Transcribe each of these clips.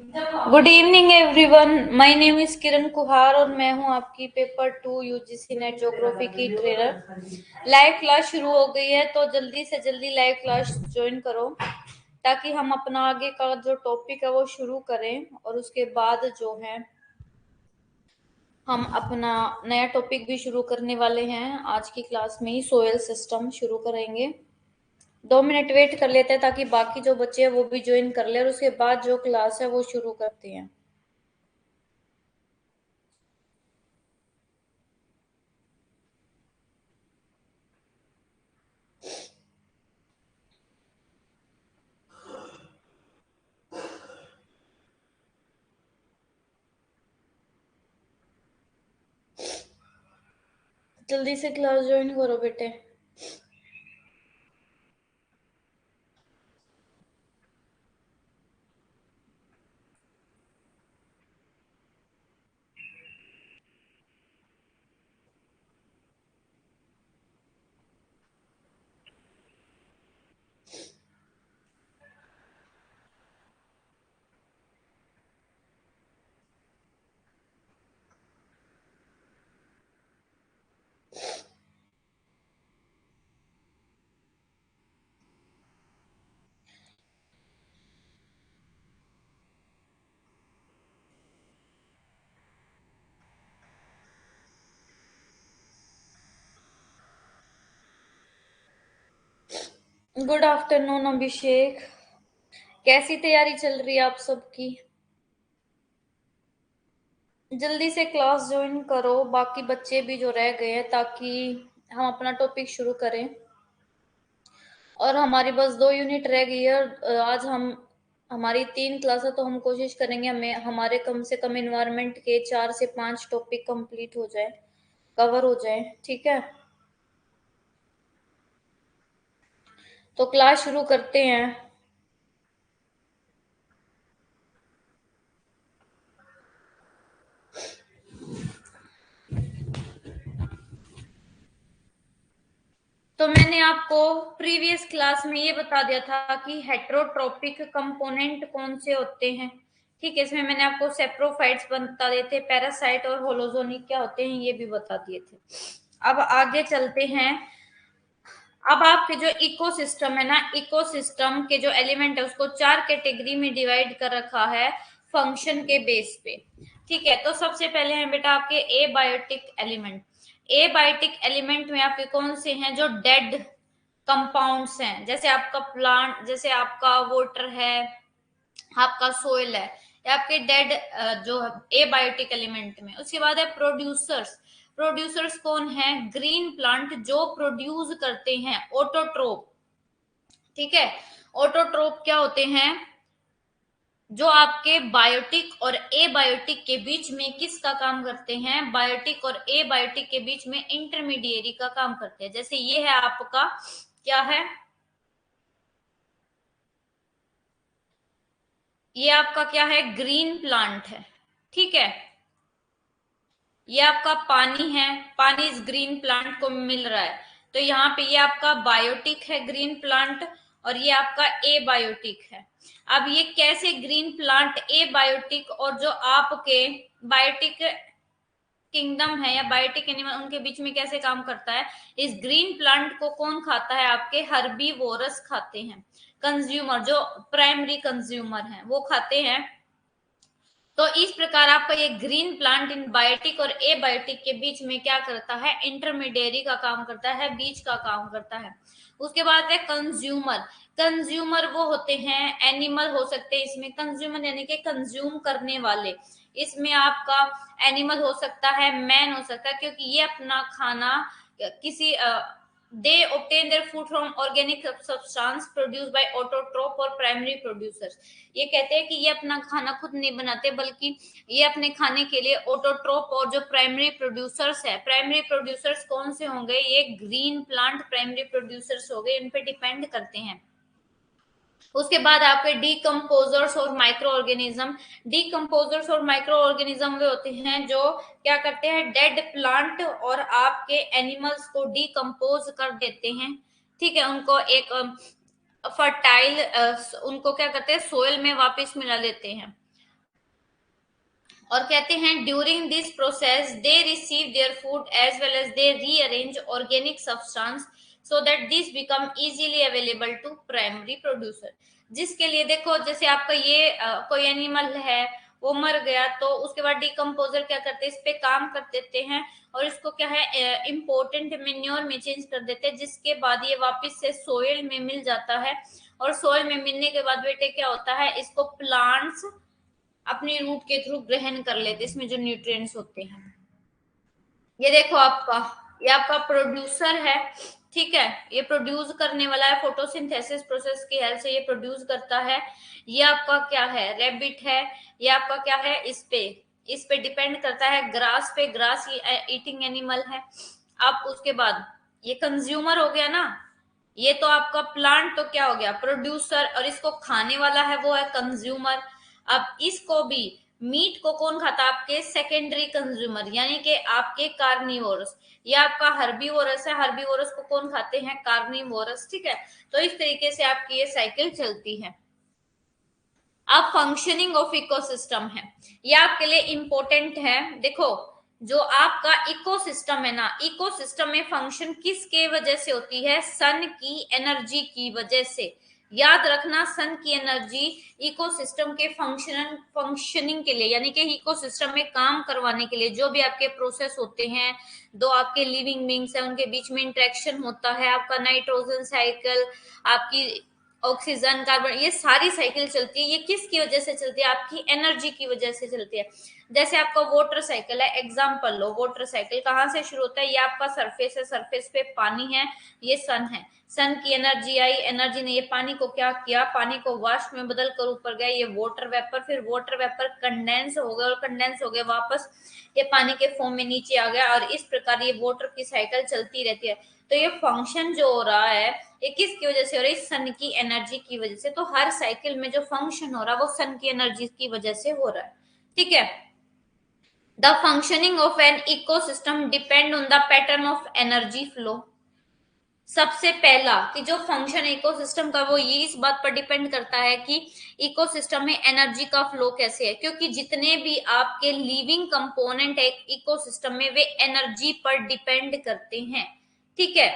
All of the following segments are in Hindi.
Good evening everyone, my name is Kiran Kuhar और मैं हूं आपकी पेपर 2 यूजीसी नेट ज्योग्राफी की ट्रेनर। लाइव क्लास शुरू हो गई है तो जल्दी से जल्दी लाइव क्लास ज्वाइन करो ताकि हम अपना आगे का जो टॉपिक है वो शुरू करें और उसके बाद जो है हम अपना नया टॉपिक भी शुरू करने वाले हैं। आज की क्लास में ही सोयल सिस्टम शुरू करेंगे। 2 मिनट वेट कर लेते हैं ताकि बाकी जो बच्चे हैं वो भी ज्वाइन कर ले और उसके बाद जो क्लास है वो शुरू करते हैं। जल्दी से क्लास ज्वाइन करो बेटे। गुड आफ्टरनून अभिषेक, कैसी तैयारी चल रही है आप सबकी? जल्दी से क्लास ज्वाइन करो, बाकी बच्चे भी जो रह गए हैं, ताकि हम अपना टॉपिक शुरू करें। और हमारी बस 2 यूनिट रह गई है और आज हम हमारी 3 क्लास है तो हम कोशिश करेंगे हमें हमारे कम से कम इन्वायरमेंट के 4 से 5 टॉपिक कंप्लीट हो जाए, कवर हो जाए। ठीक है, तो क्लास शुरू करते हैं। तो मैंने आपको प्रीवियस क्लास में ये बता दिया था कि हेट्रोट्रोपिक कंपोनेंट कौन से होते हैं। ठीक है, इसमें मैंने आपको सेप्रोफाइट्स बता दिए थे, पैरासाइट और होलोजोनिक क्या होते हैं ये भी बता दिए थे। अब आगे चलते हैं। अब आपके जो इकोसिस्टम है ना, इकोसिस्टम के जो एलिमेंट है उसको 4 कैटेगरी में डिवाइड कर रखा है फंक्शन के बेस पे। ठीक है, तो सबसे पहले हैं बेटा आपके एबायोटिक एलिमेंट। एबायोटिक एलिमेंट में आपके कौन से हैं? जो डेड कंपाउंड्स हैं, जैसे आपका प्लांट, जैसे आपका वाटर है, आपका सोइल है, या आपके डेड जो एबायोटिक एलिमेंट में। उसके बाद है प्रोड्यूसर्स। प्रोड्यूसर्स कौन है? ग्रीन प्लांट जो प्रोड्यूस करते हैं, ऑटोट्रोप। ठीक है, ऑटोट्रोप क्या होते हैं? जो आपके बायोटिक और एबायोटिक के बीच में किसका काम करते हैं? बायोटिक और एबायोटिक के बीच में इंटरमीडिएरी का काम करते हैं। जैसे ये है आपका, क्या है ये? आपका क्या है? ग्रीन प्लांट है। ठीक है, ये आपका पानी है, पानी इस ग्रीन प्लांट को मिल रहा है, तो यहाँ पे ये आपका बायोटिक है ग्रीन प्लांट, और ये आपका ए बायोटिक है। अब ये कैसे ग्रीन प्लांट ए बायोटिक और जो आपके बायोटिक किंगडम है या बायोटिक एनिमल, उनके बीच में कैसे काम करता है? इस ग्रीन प्लांट को कौन खाता है? आपके हर्बीवोरस खाते हैं, कंज्यूमर, जो प्राइमरी कंज्यूमर हैं वो खाते हैं। तो इस प्रकार आपका ये ग्रीन प्लांट इन बायोटिक और एबायोटिक के बीच में क्या करता है? इंटरमीडिएरी का काम करता है, बीच का काम करता है। उसके बाद है कंज्यूमर। कंज्यूमर वो होते हैं, एनिमल हो सकते हैं इसमें, कंज्यूमर यानी कि कंज्यूम करने वाले। इसमें आपका एनिमल हो सकता है, मैन हो सकता है, क्योंकि ये अपना खाना किसी they obtain their food from organic substance produced by autotroph और primary producers। ये कहते हैं कि ये अपना खाना खुद नहीं बनाते, बल्कि ये अपने खाने के लिए ऑटोट्रोप और जो प्राइमरी प्रोड्यूसर्स है, प्राइमरी प्रोड्यूसर्स कौन से होंगे? ये ग्रीन प्लांट प्राइमरी प्रोड्यूसर्स हो गए, इन पे डिपेंड करते हैं। उसके बाद आपके डीकम्पोजर्स और माइक्रो ऑर्गेनिज्म। डीकम्पोजर्स और माइक्रो ऑर्गेनिज्म वे होते हैं जो क्या करते हैं? डेड प्लांट और आपके एनिमल्स को डीकम्पोज कर देते हैं। ठीक है, उनको एक फर्टाइल उनको क्या करते हैं? सोयल में वापस मिला लेते हैं। और कहते हैं during this process they receive their food as well as they rearrange organic substance so that this become easily available to primary producer. जिसके लिए देखो, जैसे आपका ये कोई एनिमल है, वो मर गया, तो उसके बाद डिकम्पोजर क्या करते हैं, इस पे काम कर देते हैं और इसको क्या है इम्पोर्टेंट मेन्योर में चेंज कर देते हैं, जिसके बाद ये वापस से सोइल में मिल जाता है। और सोइल में मिलने के बाद बेटे क्या होता है, इसको प्लांट्स अपनी रूट के थ्रू ग्रहण कर लेते, इसमें जो न्यूट्रिएंट्स होते हैं। ये देखो आपका, ये आपका प्रोड्यूसर है, ठीक है, ये प्रोड्यूस करने वाला है, फोटोसिंथेसिस प्रोसेस की हेल्प से ये प्रोड्यूस करता है। ये आपका क्या है, रैबिट है। ये आपका क्या है, इस पे डिपेंड करता है ग्रास पे, ग्रास ईटिंग एनिमल है। अब उसके बाद ये कंज्यूमर हो गया ना, ये तो आपका प्लांट तो क्या हो गया, प्रोड्यूसर, और इसको खाने वाला है वो है कंज्यूमर। अब इसको भी, मीट को कौन खाता है, आपके सेकेंडरी कंज्यूमर, यानी कि आपके कार्निवोरस। ये आपका हर्बीवोरस है, हर्बीवोरस को कौन खाते हैं, कार्निवोरस, ठीक है। तो इस तरीके से आपकी ये साइकिल चलती है। अब फंक्शनिंग ऑफ इकोसिस्टम है, ये आपके लिए इंपॉर्टेंट है। देखो, जो आपका इकोसिस्टम है ना, इकोसिस्टम में फंक्शन किसके वजह से होती है, सन की एनर्जी की वजह से। याद रखना, सन की एनर्जी इकोसिस्टम के फंक्शनिंग के लिए, यानी कि इकोसिस्टम में काम करवाने के लिए, जो भी आपके प्रोसेस होते हैं, दो आपके लिविंग बींग्स है, उनके बीच में इंटरेक्शन होता है, आपका नाइट्रोजन साइकिल, आपकी ऑक्सीजन, कार्बन, ये सारी साइकिल चलती है। ये किसकी वजह से चलती है, आपकी एनर्जी की वजह से चलती है। जैसे आपका वाटर साइकिल है, एग्जांपल लो, वाटर साइकिल कहाँ से शुरू होता है, ये आपका सरफेस है, सरफेस पे पानी है, ये सन है, सन की एनर्जी आई, एनर्जी ने ये पानी को क्या किया, पानी को वाष्प में बदल कर ऊपर गया, ये वाटर वेपर, फिर वाटर वेपर कंडेंस हो गया, और कंडेंस हो गया वापस ये पानी के फॉर्म में नीचे आ गया, और इस प्रकार ये वाटर की साइकिल चलती रहती है। तो ये फंक्शन जो हो रहा है, ये किसकी वजह से हो रहा है, सन की एनर्जी की वजह से। तो हर साइकिल में जो फंक्शन हो रहा है वो सन की एनर्जी की वजह से हो रहा है, ठीक है। The functioning of an ecosystem depend on the pattern of energy flow. सबसे पहला कि जो फंक्शन इकोसिस्टम का, वो ये इस बात पर डिपेंड करता है कि इकोसिस्टम में एनर्जी का फ्लो कैसे है, क्योंकि जितने भी आपके लिविंग कंपोनेंट है इकोसिस्टम में, वे एनर्जी पर डिपेंड करते हैं, ठीक है।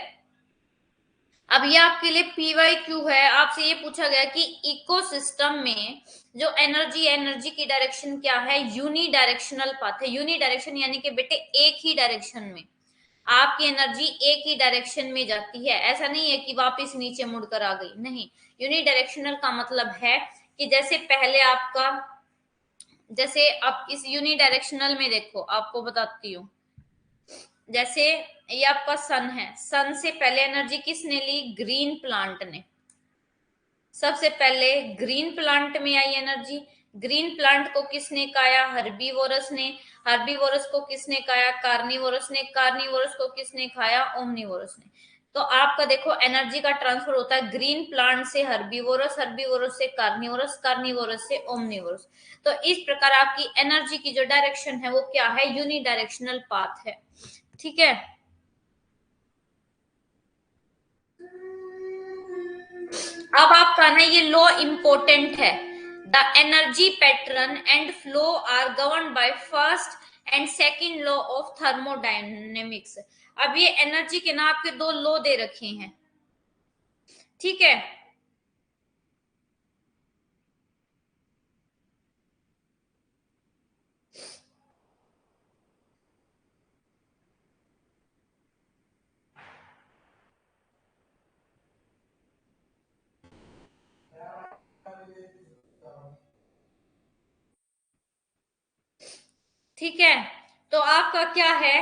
अब ये आपके लिए पीवाईक्यू है, आपसे ये पूछा गया कि इकोसिस्टम में जो एनर्जी, एनर्जी की डायरेक्शन क्या है, यूनी डायरेक्शनल पाथ है। यूनी डायरेक्शन यानी कि बेटे एक ही डायरेक्शन में आपकी एनर्जी एक ही डायरेक्शन में जाती है, ऐसा नहीं है कि वापस नीचे मुड़कर आ गई, नहीं। यूनी डायरेक्शनल का मतलब है कि जैसे पहले आपका, जैसे आप इस यूनी डायरेक्शनल में देखो, आपको बताती हूँ, जैसे ये आपका सन है, सन से पहले एनर्जी किसने ली, ग्रीन प्लांट ने। सबसे पहले ग्रीन प्लांट में आई एनर्जी, ग्रीन प्लांट को किसने खाया, हर्बीवोरस ने, हर्बीवोरस को किसने खाया, कार्निवोरस ने, कार्निवोरस को किसने खाया, ओमनीवोरस ने। तो आपका देखो एनर्जी का ट्रांसफर होता है ग्रीन प्लांट से हर्बीवोरस, हर्बीवोरस से कार्निवोरस, कार्निवोरस से ओमनीवोरस। तो इस प्रकार आपकी एनर्जी की जो डायरेक्शन है वो क्या है, यूनी डायरेक्शनल पाथ है, ठीक है। अब आपका ना ये लॉ इंपॉर्टेंट है, the energy pattern and flow are govern by first and second law of thermodynamics. अब ये एनर्जी के ना आपके दो लॉ दे रखे हैं, ठीक है। ठीक है, तो आपका क्या है,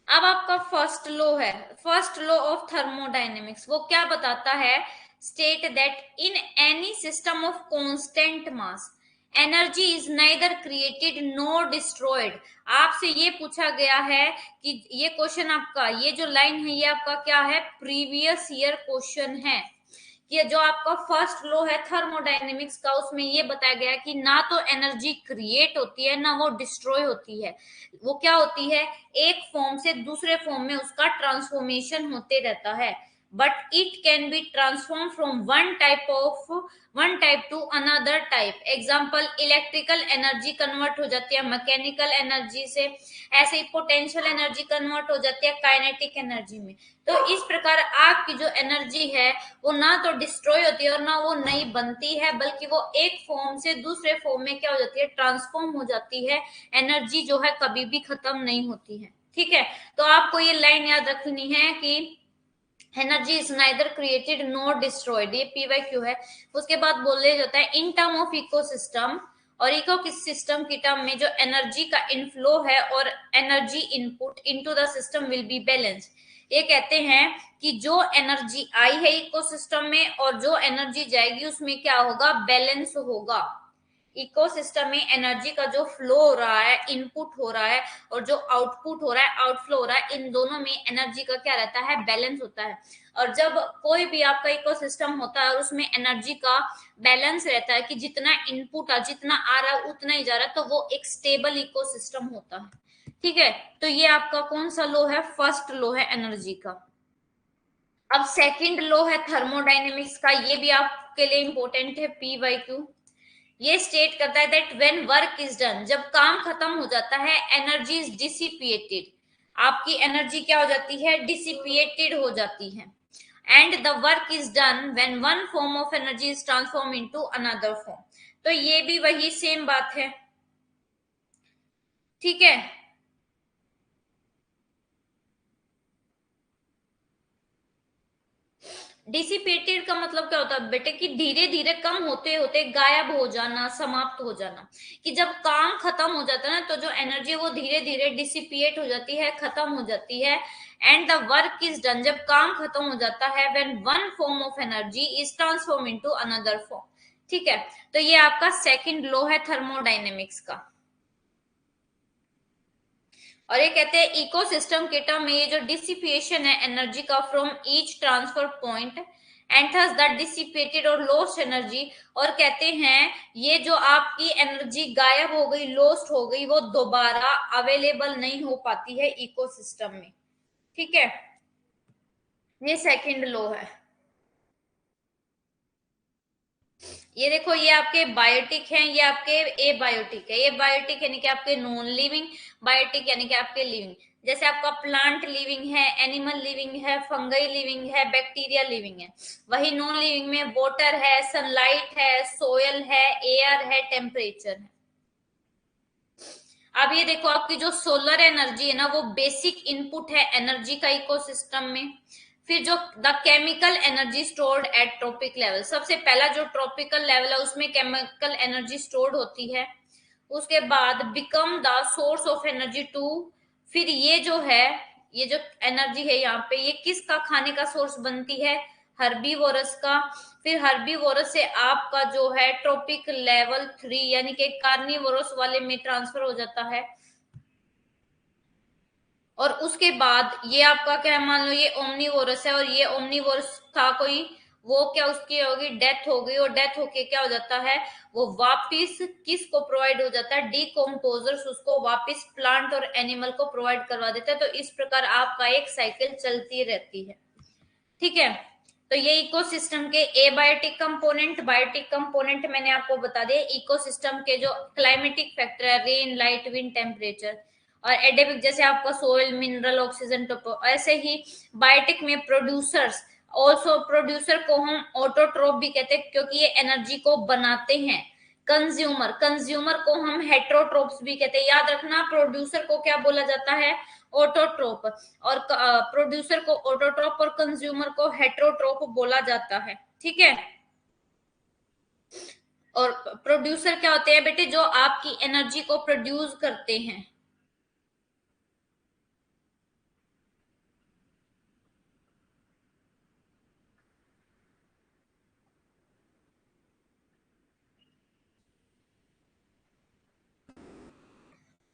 अब आपका फर्स्ट लॉ है, फर्स्ट लॉ ऑफ थर्मोडायनेमिक्स, वो क्या बताता है, state that in any system of constant mass energy is neither created nor destroyed. आपसे ये पूछा गया है कि ये क्वेश्चन आपका, ये जो लाइन है ये आपका क्या है, प्रीवियस ईयर क्वेश्चन है। ये जो आपका फर्स्ट लॉ है थर्मोडायनेमिक्स का, उसमें ये बताया गया है कि ना तो एनर्जी क्रिएट होती है ना वो डिस्ट्रॉय होती है, वो क्या होती है, एक फॉर्म से दूसरे फॉर्म में उसका ट्रांसफॉर्मेशन होते रहता है। but it can be transformed from one type to another type. Example, electrical energy convert हो जाती है मैकेनिकल एनर्जी से, ऐसे ही पोटेंशियल एनर्जी कन्वर्ट हो जाती है काइनेटिक एनर्जी में। तो इस प्रकार आग की जो एनर्जी है वो ना तो डिस्ट्रॉय होती है और ना वो नई बनती है, बल्कि वो एक फॉर्म से दूसरे फॉर्म में क्या हो जाती है, ट्रांसफॉर्म हो जाती है। एनर्जी जो है कभी भी खत्म नहीं होती है। ठीक है, तो आपको ये लाइन याद रखनी है कि energy is neither created nor destroyed, ये पीवाईक्यू है। उसके बाद बोले जाता है इन टर्म ऑफ इकोसिस्टम, और इको सिस्टम की टर्म में जो एनर्जी का इनफ्लो है और energy input into the system will be balance. ये कहते हैं कि जो एनर्जी आई है इकोसिस्टम में और जो एनर्जी जाएगी उसमें क्या होगा, बैलेंस होगा। इकोसिस्टम में एनर्जी का जो फ्लो हो रहा है, इनपुट हो रहा है, और जो आउटपुट हो रहा है, आउटफ्लो हो रहा है, इन दोनों में एनर्जी का क्या रहता है, बैलेंस होता है। और जब कोई भी आपका इकोसिस्टम होता है और उसमें एनर्जी का बैलेंस रहता है कि जितना इनपुट जितना आ रहा है उतना ही जा रहा है, तो वो एक स्टेबल इकोसिस्टम होता है। ठीक है, तो ये आपका कौन सा लो है, फर्स्ट लो है एनर्जी का। अब सेकंड लो है थर्मोडाइनेमिक्स का, ये भी आपके लिए इंपॉर्टेंट है, पीवाईक्यू। ये स्टेट करता है that when work is done, जब काम खत्म हो जाता है, एनर्जी इज डिसिपिएटेड, आपकी एनर्जी क्या हो जाती है, डिसिपिएटेड हो जाती है। And the work is done when one form of energy is transform into another form. तो ये भी वही सेम बात है। ठीक है, डिसिपेटेड का मतलब क्या होता है बेटे, कि धीरे धीरे कम होते होते गायब हो जाना, समाप्त हो जाना। कि जब काम खत्म हो जाता है ना, तो जो एनर्जी है वो धीरे धीरे डिसिपिएट हो जाती है, खत्म हो जाती है। And the work is done, जब काम खत्म हो जाता है, when one form of energy is transform into another form. ठीक है, तो ये आपका सेकंड लॉ है थर्मोडाइनेमिक्स का। और ये कहते हैं इकोसिस्टम के टर्म में ये जो डिसिपिएशन है एनर्जी का from each transfer point and thus the dissipated और लॉस्ट एनर्जी, और कहते हैं ये जो आपकी एनर्जी गायब हो गई, लॉस्ट हो गई, वो दोबारा अवेलेबल नहीं हो पाती है इकोसिस्टम में। ठीक है, ये सेकंड लॉ है। ये देखो, ये आपके बायोटिक हैं, ये आपके ए बायोटिक है। ये बायोटिक यानी कि आपके नॉन लिविंग, बायोटिक यानी कि आपके लिविंग। जैसे आपका प्लांट लिविंग है, एनिमल लिविंग है, फंगई लिविंग है, बैक्टीरिया लिविंग है। वही नॉन लिविंग में वाटर है, सनलाइट है, सोयल है, एयर है, टेम्परेचर है। अब ये देखो, आपकी जो सोलर एनर्जी है ना, वो बेसिक इनपुट है एनर्जी का इकोसिस्टम में। फिर जो the chemical energy stored at trophic level, सबसे पहला जो ट्रॉपिकल लेवल है उसमें केमिकल एनर्जी स्टोर्ड होती है। उसके बाद become the source of energy to, फिर ये जो है, ये जो एनर्जी है यहाँ पे, ये किसका खाने का सोर्स बनती है, हर्बीवोरस का। फिर हर्बीवोरस से आपका जो है ट्रॉपिक लेवल 3 यानी कि कार्निवोरस वाले में ट्रांसफर हो जाता है। और उसके बाद ये आपका क्या, मान लो ये ओमनीवोरस है और ये ओमनीवोरस था कोई, वो क्या उसकी होगी, डेथ हो गई, और डेथ होके क्या हो जाता है, वो वापिस किसको प्रोवाइड हो जाता है, डिकम्पोजर्स उसको वापिस प्लांट और एनिमल को प्रोवाइड करवा देता है। तो इस प्रकार आपका एक साइकिल चलती रहती है। ठीक है, तो ये इकोसिस्टम के ए बायोटिक कंपोनेंट, बायोटिक कंपोनेंट मैंने आपको बता दिया। इकोसिस्टम के जो क्लाइमेटिक फैक्टर है, रेन, लाइट, विंड, टेम्परेचर, और एडेमिक जैसे आपका सोइल, मिनरल, ऑक्सीजन, टोपो। ऐसे ही बायोटिक में प्रोड्यूसर्स, ऑल्सो प्रोड्यूसर को हम ऑटोट्रोप भी कहते हैं क्योंकि ये एनर्जी को बनाते हैं। कंज्यूमर, कंज्यूमर को हम हेट्रोट्रोप्स भी कहते हैं। याद रखना, प्रोड्यूसर को क्या बोला जाता है, ऑटोट्रोप, और प्रोड्यूसर को ऑटोट्रोप और कंज्यूमर को हेट्रोट्रोप बोला जाता है। ठीक है, और प्रोड्यूसर क्या होते हैं बेटे, जो आपकी एनर्जी को प्रोड्यूस करते हैं।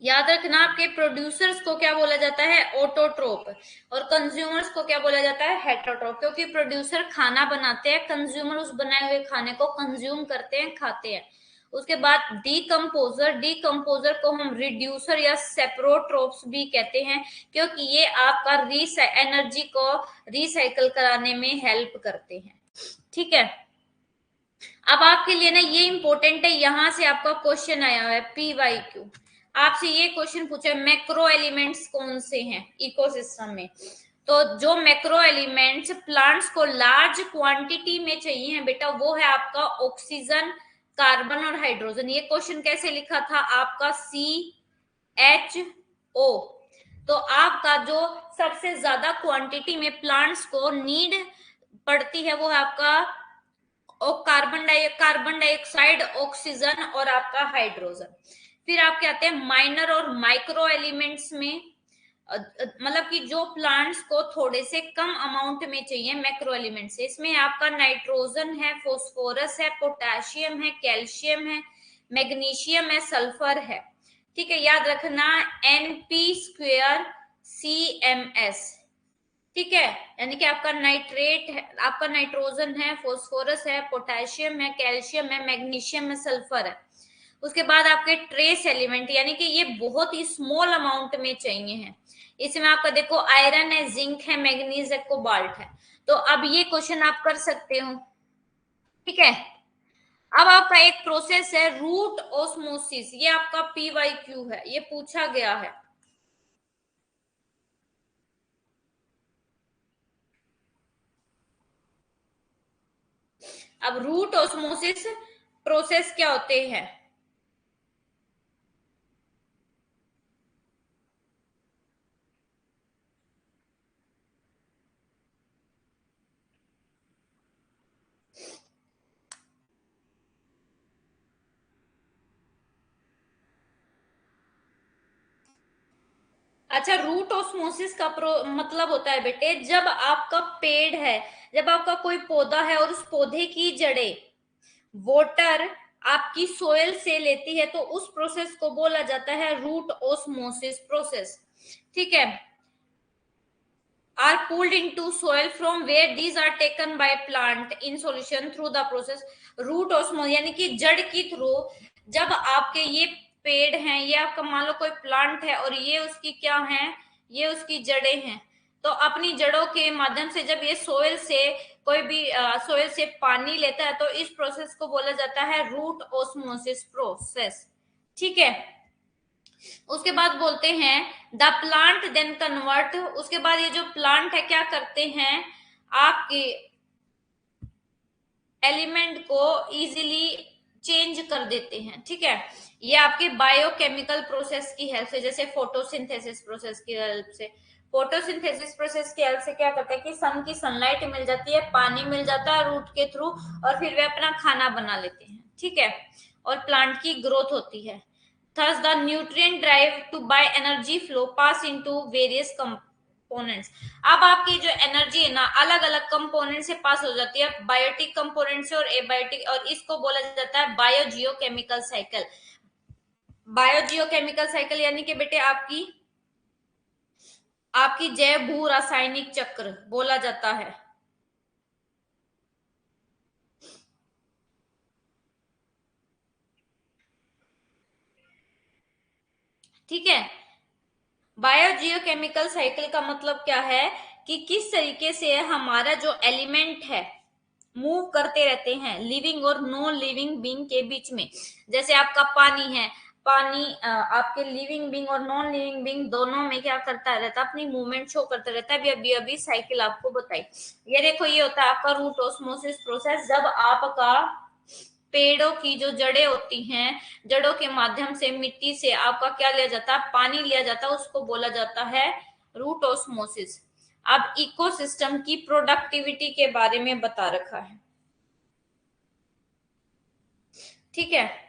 याद रखना, आपके प्रोड्यूसर्स को क्या बोला जाता है, ऑटोट्रोप, और कंज्यूमर्स को क्या बोला जाता है, हेट्रोट्रोप। क्योंकि प्रोड्यूसर खाना बनाते हैं, कंज्यूमर उस बनाए हुए खाने को कंज्यूम करते हैं, खाते हैं। उसके बाद डीकम्पोजर को हम रिड्यूसर या सेप्रोट्रोप्स भी कहते हैं, क्योंकि ये आपका एनर्जी को रिसाइकल कराने में हेल्प करते हैं। ठीक है, अब आपके लिए ना ये इंपॉर्टेंट है, यहां से आपका क्वेश्चन आया है PYQ, आपसे ये क्वेश्चन पूछा है मैक्रो एलिमेंट्स कौन से हैं इकोसिस्टम में। तो जो मैक्रो एलिमेंट्स प्लांट्स को लार्ज क्वांटिटी में चाहिए है बेटा, वो है आपका ऑक्सीजन, कार्बन और हाइड्रोजन। ये क्वेश्चन कैसे लिखा था आपका, CHO। तो आपका जो सबसे ज्यादा क्वांटिटी में प्लांट्स को नीड पड़ती है वो है आपका और कार्बन डाइऑक्साइड, ऑक्सीजन और आपका हाइड्रोजन। फिर आपके आते हैं माइनर और माइक्रो एलिमेंट्स में, मतलब कि जो प्लांट्स को थोड़े से कम अमाउंट में चाहिए मैक्रो एलिमेंट से, इसमें आपका नाइट्रोजन है, फोस्फोरस है, पोटेशियम है, कैल्शियम है, मैग्नीशियम है, सल्फर है। ठीक है, याद रखना NP2CMS। ठीक है, यानी कि आपका नाइट्रेट है, आपका नाइट्रोजन है, फोस्फोरस है, पोटेशियम है, कैल्शियम है, मैग्नीशियम है, सल्फर है। उसके बाद आपके ट्रेस एलिमेंट, यानी कि ये बहुत ही स्मॉल अमाउंट में चाहिए हैं। इसमें आपका देखो आयरन है, जिंक है, मैग्नीज है, कोबाल्ट है। तो अब ये क्वेश्चन आप कर सकते हो। ठीक है, अब आपका एक प्रोसेस है रूट ऑस्मोसिस, ये आपका PYQ है, ये पूछा गया है। अब रूट ऑस्मोसिस प्रोसेस क्या होते हैं? अच्छा, रूट ऑस्मोसिस का मतलब होता है बेटे, जब आपका पेड़ है, जब आपका कोई पौधा है और उस पौधे की जड़ें वाटर आपकी सोयल से लेती है, तो उस प्रोसेस को बोला जाता है रूट ऑस्मोसिस प्रोसेस। ठीक है, are pulled into soil from where these are taken by plant in solution through the process root osmosis, यानी कि जड़ की थ्रू जब आपके ये पेड़ हैं, ये आपका मान लो कोई प्लांट है और ये उसकी क्या है, ये उसकी जड़ें हैं, तो अपनी जड़ों के माध्यम से जब ये सोयल से कोई भी सोयल से पानी लेता है, तो इस प्रोसेस को बोला जाता है रूट ऑस्मोसिस प्रोसेस। ठीक है, उसके बाद बोलते हैं द प्लांट देन कन्वर्ट, उसके बाद ये जो प्लांट है क्या करते हैं, आपके एलिमेंट को इजीली चेंज कर देते हैं। ठीक है, ये आपके बायोकेमिकल प्रोसेस की हेल्प से, जैसे फोटोसिंथेसिस प्रोसेस की हेल्प से, फोटोसिंथेसिस प्रोसेस की हेल्प से क्या करते हैं कि सन की सनलाइट मिल जाती है, पानी मिल जाता है रूट के थ्रू, और फिर वे अपना खाना बना लेते हैं। ठीक है, और प्लांट की ग्रोथ होती है। Thus, the nutrient drive to by energy flow pass into various components. अब आपकी जो एनर्जी है ना अलग अलग कंपोनेंट से पास हो जाती है, बायोटिक कंपोनेंट से और एबायोटिक, और इसको बोला जाता है बायोजियोकेमिकल साइकिल। बायोजियोकेमिकल साइकिल यानी कि बेटे आपकी आपकी जैव भू रासायनिक चक्र बोला जाता है। ठीक है, बायोजियोकेमिकल साइकिल का मतलब क्या है कि किस तरीके से हमारा जो एलिमेंट है मूव करते रहते हैं लिविंग और नॉन लिविंग बीइंग के बीच में। जैसे आपका पानी है, पानी आपके लिविंग बीइंग और नॉन लिविंग बीइंग दोनों में क्या करता रहता है, अपनी मूवमेंट शो करता रहता है। अभी अभी साइकिल आपको बताई, ये देखो ये होता है आपका रूट ऑस्मोसिस प्रोसेस। जब आपका पेड़ों की जो जड़ें होती हैं, जड़ों के माध्यम से मिट्टी से आपका क्या लिया जाता है, पानी लिया जाता है, उसको बोला जाता है रूट ऑस्मोसिस। अब इकोसिस्टम की प्रोडक्टिविटी के बारे में बता रखा है। ठीक है,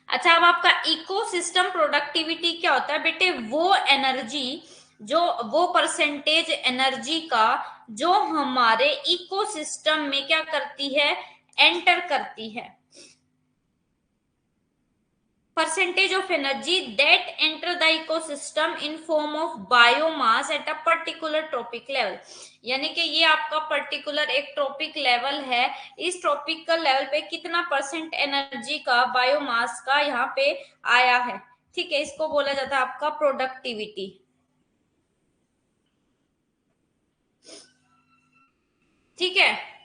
अच्छा, अब आपका इकोसिस्टम प्रोडक्टिविटी क्या होता है बेटे? वो एनर्जी, जो वो परसेंटेज एनर्जी का जो हमारे इकोसिस्टम में क्या करती है, एंटर करती है। Percentage of energy that enter the ecosystem in form of biomass at a particular trophic level. यानी कि ये आपका पर्टिकुलर एक ट्रॉपिक लेवल है, इस ट्रॉपिकल लेवल पे कितना परसेंट एनर्जी का बायोमास का यहाँ पे आया है, ठीक है, इसको बोला जाता है आपका प्रोडक्टिविटी। ठीक है,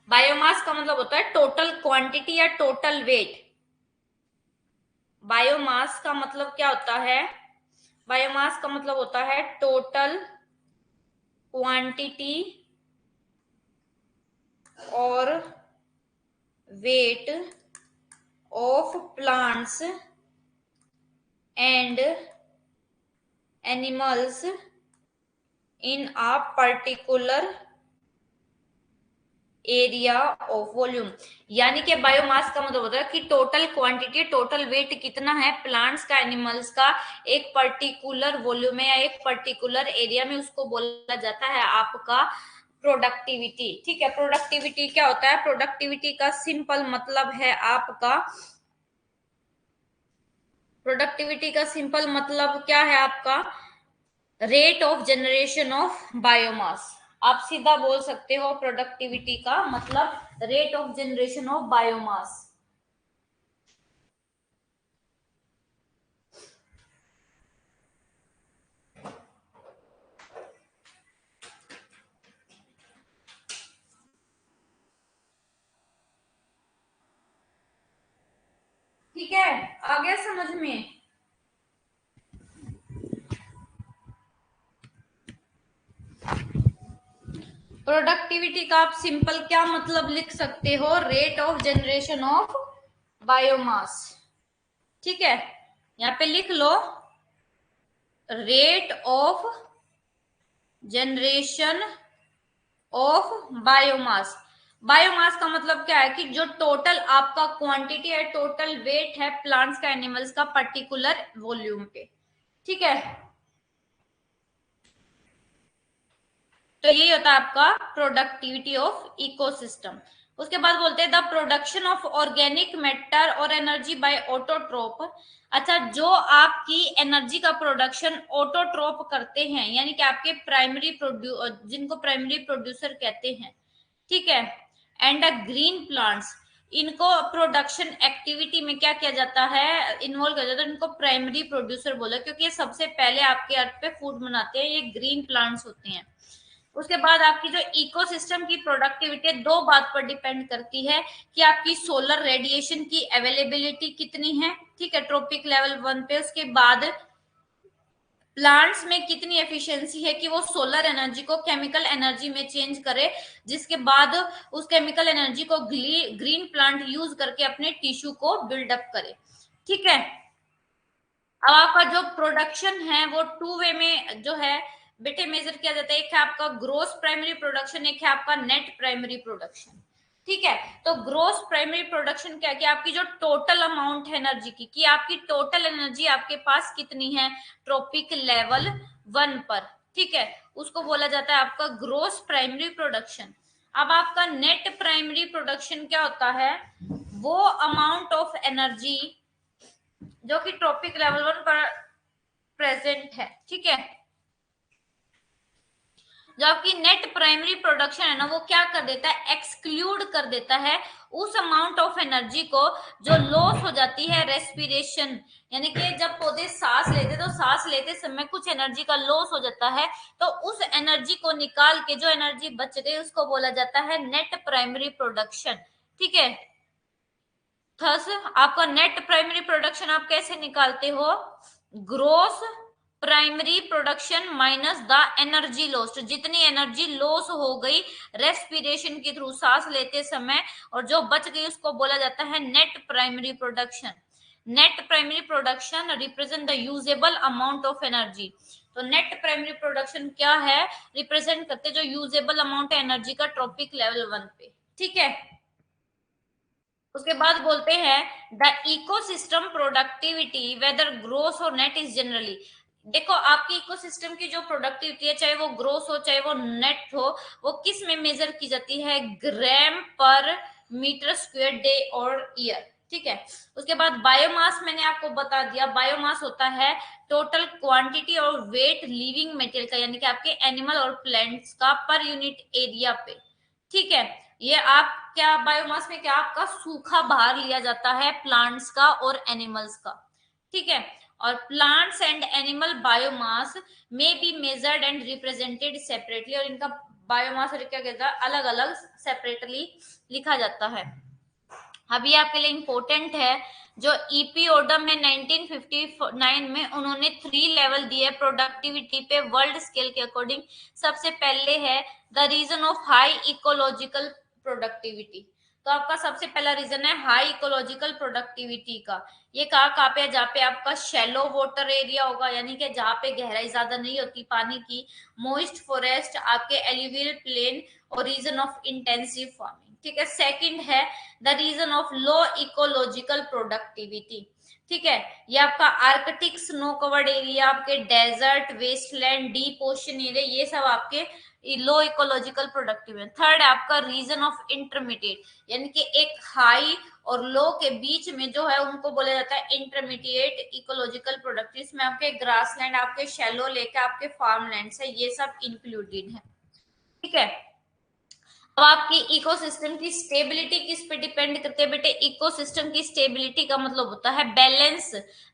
बायोमास का मतलब होता है टोटल क्वांटिटी या टोटल वेट। बायोमास का मतलब क्या होता है? बायोमास का मतलब होता है टोटल क्वांटिटी और weight of plants and animals in a particular area of volume. यानी कि बायोमास का मतलब होता है कि टोटल क्वांटिटी, टोटल वेट कितना है प्लांट्स का, एनिमल्स का, एक पर्टिकुलर वॉल्यूम में या एक पर्टिकुलर एरिया में, उसको बोला जाता है आपका प्रोडक्टिविटी। ठीक है, प्रोडक्टिविटी क्या होता है? प्रोडक्टिविटी का सिंपल मतलब है आपका, प्रोडक्टिविटी का सिंपल मतलब क्या है आपका? Rate of generation of biomass. आप सीधा बोल सकते हो प्रोडक्टिविटी का मतलब rate of generation of biomass. ठीक है, आ गया समझ में? प्रोडक्टिविटी का आप सिंपल क्या मतलब लिख सकते हो? Rate of generation of biomass. ठीक है, यहाँ पे लिख लो rate of generation of biomass. Biomass का मतलब क्या है कि जो टोटल आपका क्वांटिटी है, टोटल वेट है प्लांट्स का, एनिमल्स का पर्टिकुलर वॉल्यूम पे। ठीक है, तो यही होता है आपका प्रोडक्टिविटी ऑफ इकोसिस्टम। उसके बाद बोलते हैं the production of organic matter और एनर्जी बाय ऑटोट्रोप। अच्छा, जो आपकी एनर्जी का प्रोडक्शन ऑटोट्रोप करते हैं, यानी कि आपके प्राइमरी जिनको प्राइमरी प्रोड्यूसर कहते हैं, ठीक है, एंड अ ग्रीन प्लांट्स, इनको प्रोडक्शन एक्टिविटी में क्या किया जाता है, इन्वॉल्व किया जाता है, इनको प्राइमरी प्रोड्यूसर बोला क्योंकि ये सबसे पहले आपके अर्थ पे फूड बनाते हैं, ये ग्रीन प्लांट्स होते हैं। उसके बाद आपकी जो इकोसिस्टम की प्रोडक्टिविटी दो बात पर डिपेंड करती है कि आपकी सोलर रेडिएशन की अवेलेबिलिटी कितनी है, ठीक है, ट्रॉपिक लेवल 1 पे। उसके बाद प्लांट्स में कितनी एफिशिएंसी है कि वो सोलर एनर्जी को केमिकल एनर्जी में चेंज करे, जिसके बाद उस केमिकल एनर्जी को ग्रीन प्लांट यूज करके अपने टिश्यू को बिल्डअप करे। ठीक है, अब आपका जो प्रोडक्शन है वो टू वे में जो है बेटे मेजर किया जाता है। एक है आपका ग्रोस प्राइमरी प्रोडक्शन, एक है आपका नेट प्राइमरी प्रोडक्शन। ठीक है, तो ग्रोस प्राइमरी प्रोडक्शन क्या है कि आपकी जो टोटल अमाउंट है एनर्जी की, कि आपकी टोटल एनर्जी आपके पास कितनी है ट्रॉपिक लेवल 1 पर, ठीक है, उसको बोला जाता है आपका ग्रोस प्राइमरी प्रोडक्शन। अब आपका नेट प्राइमरी प्रोडक्शन क्या होता है? वो अमाउंट ऑफ एनर्जी जो कि ट्रॉपिक लेवल 1 पर प्रेजेंट है, ठीक है, जो आपकी नेट प्राइमरी प्रोडक्शन है ना, वो क्या कर देता है? एक्सक्लूड कर देता है उस अमाउंट ऑफ एनर्जी को जो लॉस हो जाती है रेस्पिरेशन, यानी कि जब पौधे सांस लेते तो सांस लेते समय कुछ एनर्जी का लॉस हो जाता है, तो उस एनर्जी को निकाल के जो एनर्जी बच गई उसको बोला जाता है नेट प्राइमरी प्रोडक्शन। ठीक है, थस आपका नेट प्राइमरी प्रोडक्शन आप कैसे निकालते हो? Gross primary production minus the energy lost, जितनी एनर्जी लॉस हो गई रेस्पिरेशन के थ्रू सांस लेते समय और जो बच गई उसको बोला जाता है net primary production. Net primary production represent the usable amount of energy. तो नेट प्राइमरी प्रोडक्शन क्या है, रिप्रेजेंट करते जो यूजेबल अमाउंट है एनर्जी का ट्रॉपिक लेवल 1 पे, ठीक है। उसके बाद बोलते हैं the ecosystem productivity whether gross और नेट इज जनरली। देखो आपकी इकोसिस्टम की जो प्रोडक्टिविटी है, चाहे वो ग्रोस हो चाहे वो नेट हो, वो किस में मेजर की जाती है, ग्राम पर मीटर स्क्वायर डे और ईयर, ठीक है। उसके बाद बायोमास मैंने आपको बता दिया, बायोमास होता है टोटल क्वांटिटी और वेट लिविंग मटेरियल का, यानी कि आपके एनिमल और प्लांट्स का पर यूनिट एरिया पे, ठीक है। ये आप क्या बायोमास में क्या आपका सूखा भार लिया जाता है प्लांट्स का और एनिमल्स का, ठीक है। और प्लांट्स एंड एनिमल बायोमास में be measured and represented separately, और इनका बायोमास और क्या कहता है अलग अलग सेपरेटली लिखा जाता है। अभी आपके लिए इंपॉर्टेंट है, जो ईपी ओडम में 1959 में उन्होंने 3 लेवल दिए प्रोडक्टिविटी पे वर्ल्ड स्केल के अकॉर्डिंग। सबसे पहले है the region of high ecological productivity. तो आपका सबसे पहला रीजन है हाई इकोलॉजिकल प्रोडक्टिविटी का। ये कहाँ पे है, जहाँ पे आपका शैलो वाटर एरिया होगा, यानी कि जहाँ पे गहराई ज्यादा नहीं होती पानी की, मोइस्ट फॉरेस्ट, आपके एल्यूवियल प्लेन और रीजन ऑफ इंटेंसिव फार्मिंग, ठीक है। सेकंड है the region of low ecological productivity, ठीक है। ये आपका आर्कटिक स्नो कवर्ड एरिया, आपके desert, wasteland, deep ocean area, ये सब आपके लो इकोलॉजिकल प्रोडक्टिविटी। थर्ड है आपका रीजन ऑफ इंटरमीडिएट, यानी कि एक हाई और लो के बीच में जो है उनको बोला जाता है इंटरमीडिएट इकोलॉजिकल प्रोडक्टिविटी। इसमें आपके ग्रासलैंड, आपके शैलो लेक, आपके फार्म लैंड है, ये सब इंक्लूडेड है, ठीक है। अब आपकी इकोसिस्टम की स्टेबिलिटी किस पे डिपेंड करती है बेटे, इकोसिस्टम की स्टेबिलिटी का मतलब होता है बैलेंस।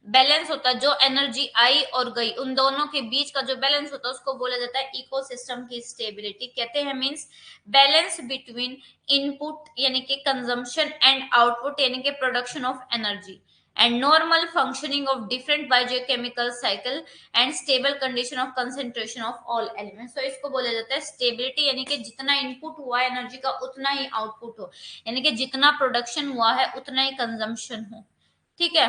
बैलेंस होता है जो एनर्जी आई और गई उन दोनों के बीच का जो बैलेंस होता है उसको बोला जाता है इकोसिस्टम की स्टेबिलिटी। कहते हैं मींस बैलेंस बिटवीन इनपुट यानी कि कंजम्पशन एंड आउटपुट यानी कि production of energy and normal functioning of different biochemical cycle and stable condition of concentration of all elements। तो इसको बोला जाता है स्टेबिलिटी, यानी कि जितना इनपुट हुआ है एनर्जी का उतना ही आउटपुट हो, यानी कि जितना प्रोडक्शन हुआ है उतना ही कंजम्पशन हो, ठीक है।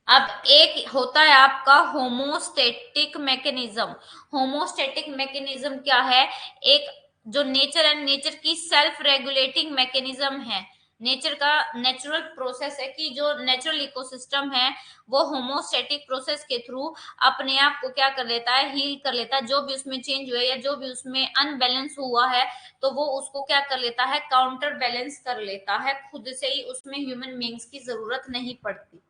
अब एक होता है आपका होमोस्टेटिक मैकेनिज्म। होमोस्टेटिक मैकेनिज्म क्या है, एक जो नेचर एंड नेचर की सेल्फ रेगुलेटिंग मैकेनिज्म है, नेचर का नेचुरल प्रोसेस है कि जो नेचुरल इकोसिस्टम है वो होमोस्टेटिक प्रोसेस के थ्रू अपने आप को क्या कर लेता है, हील कर लेता है। जो भी उसमें चेंज हुआ है या जो भी उसमें अनबैलेंस हुआ है तो वो उसको क्या कर लेता है, काउंटर बैलेंस कर लेता है खुद से ही, उसमें ह्यूमन बीइंग्स की जरूरत नहीं पड़ती,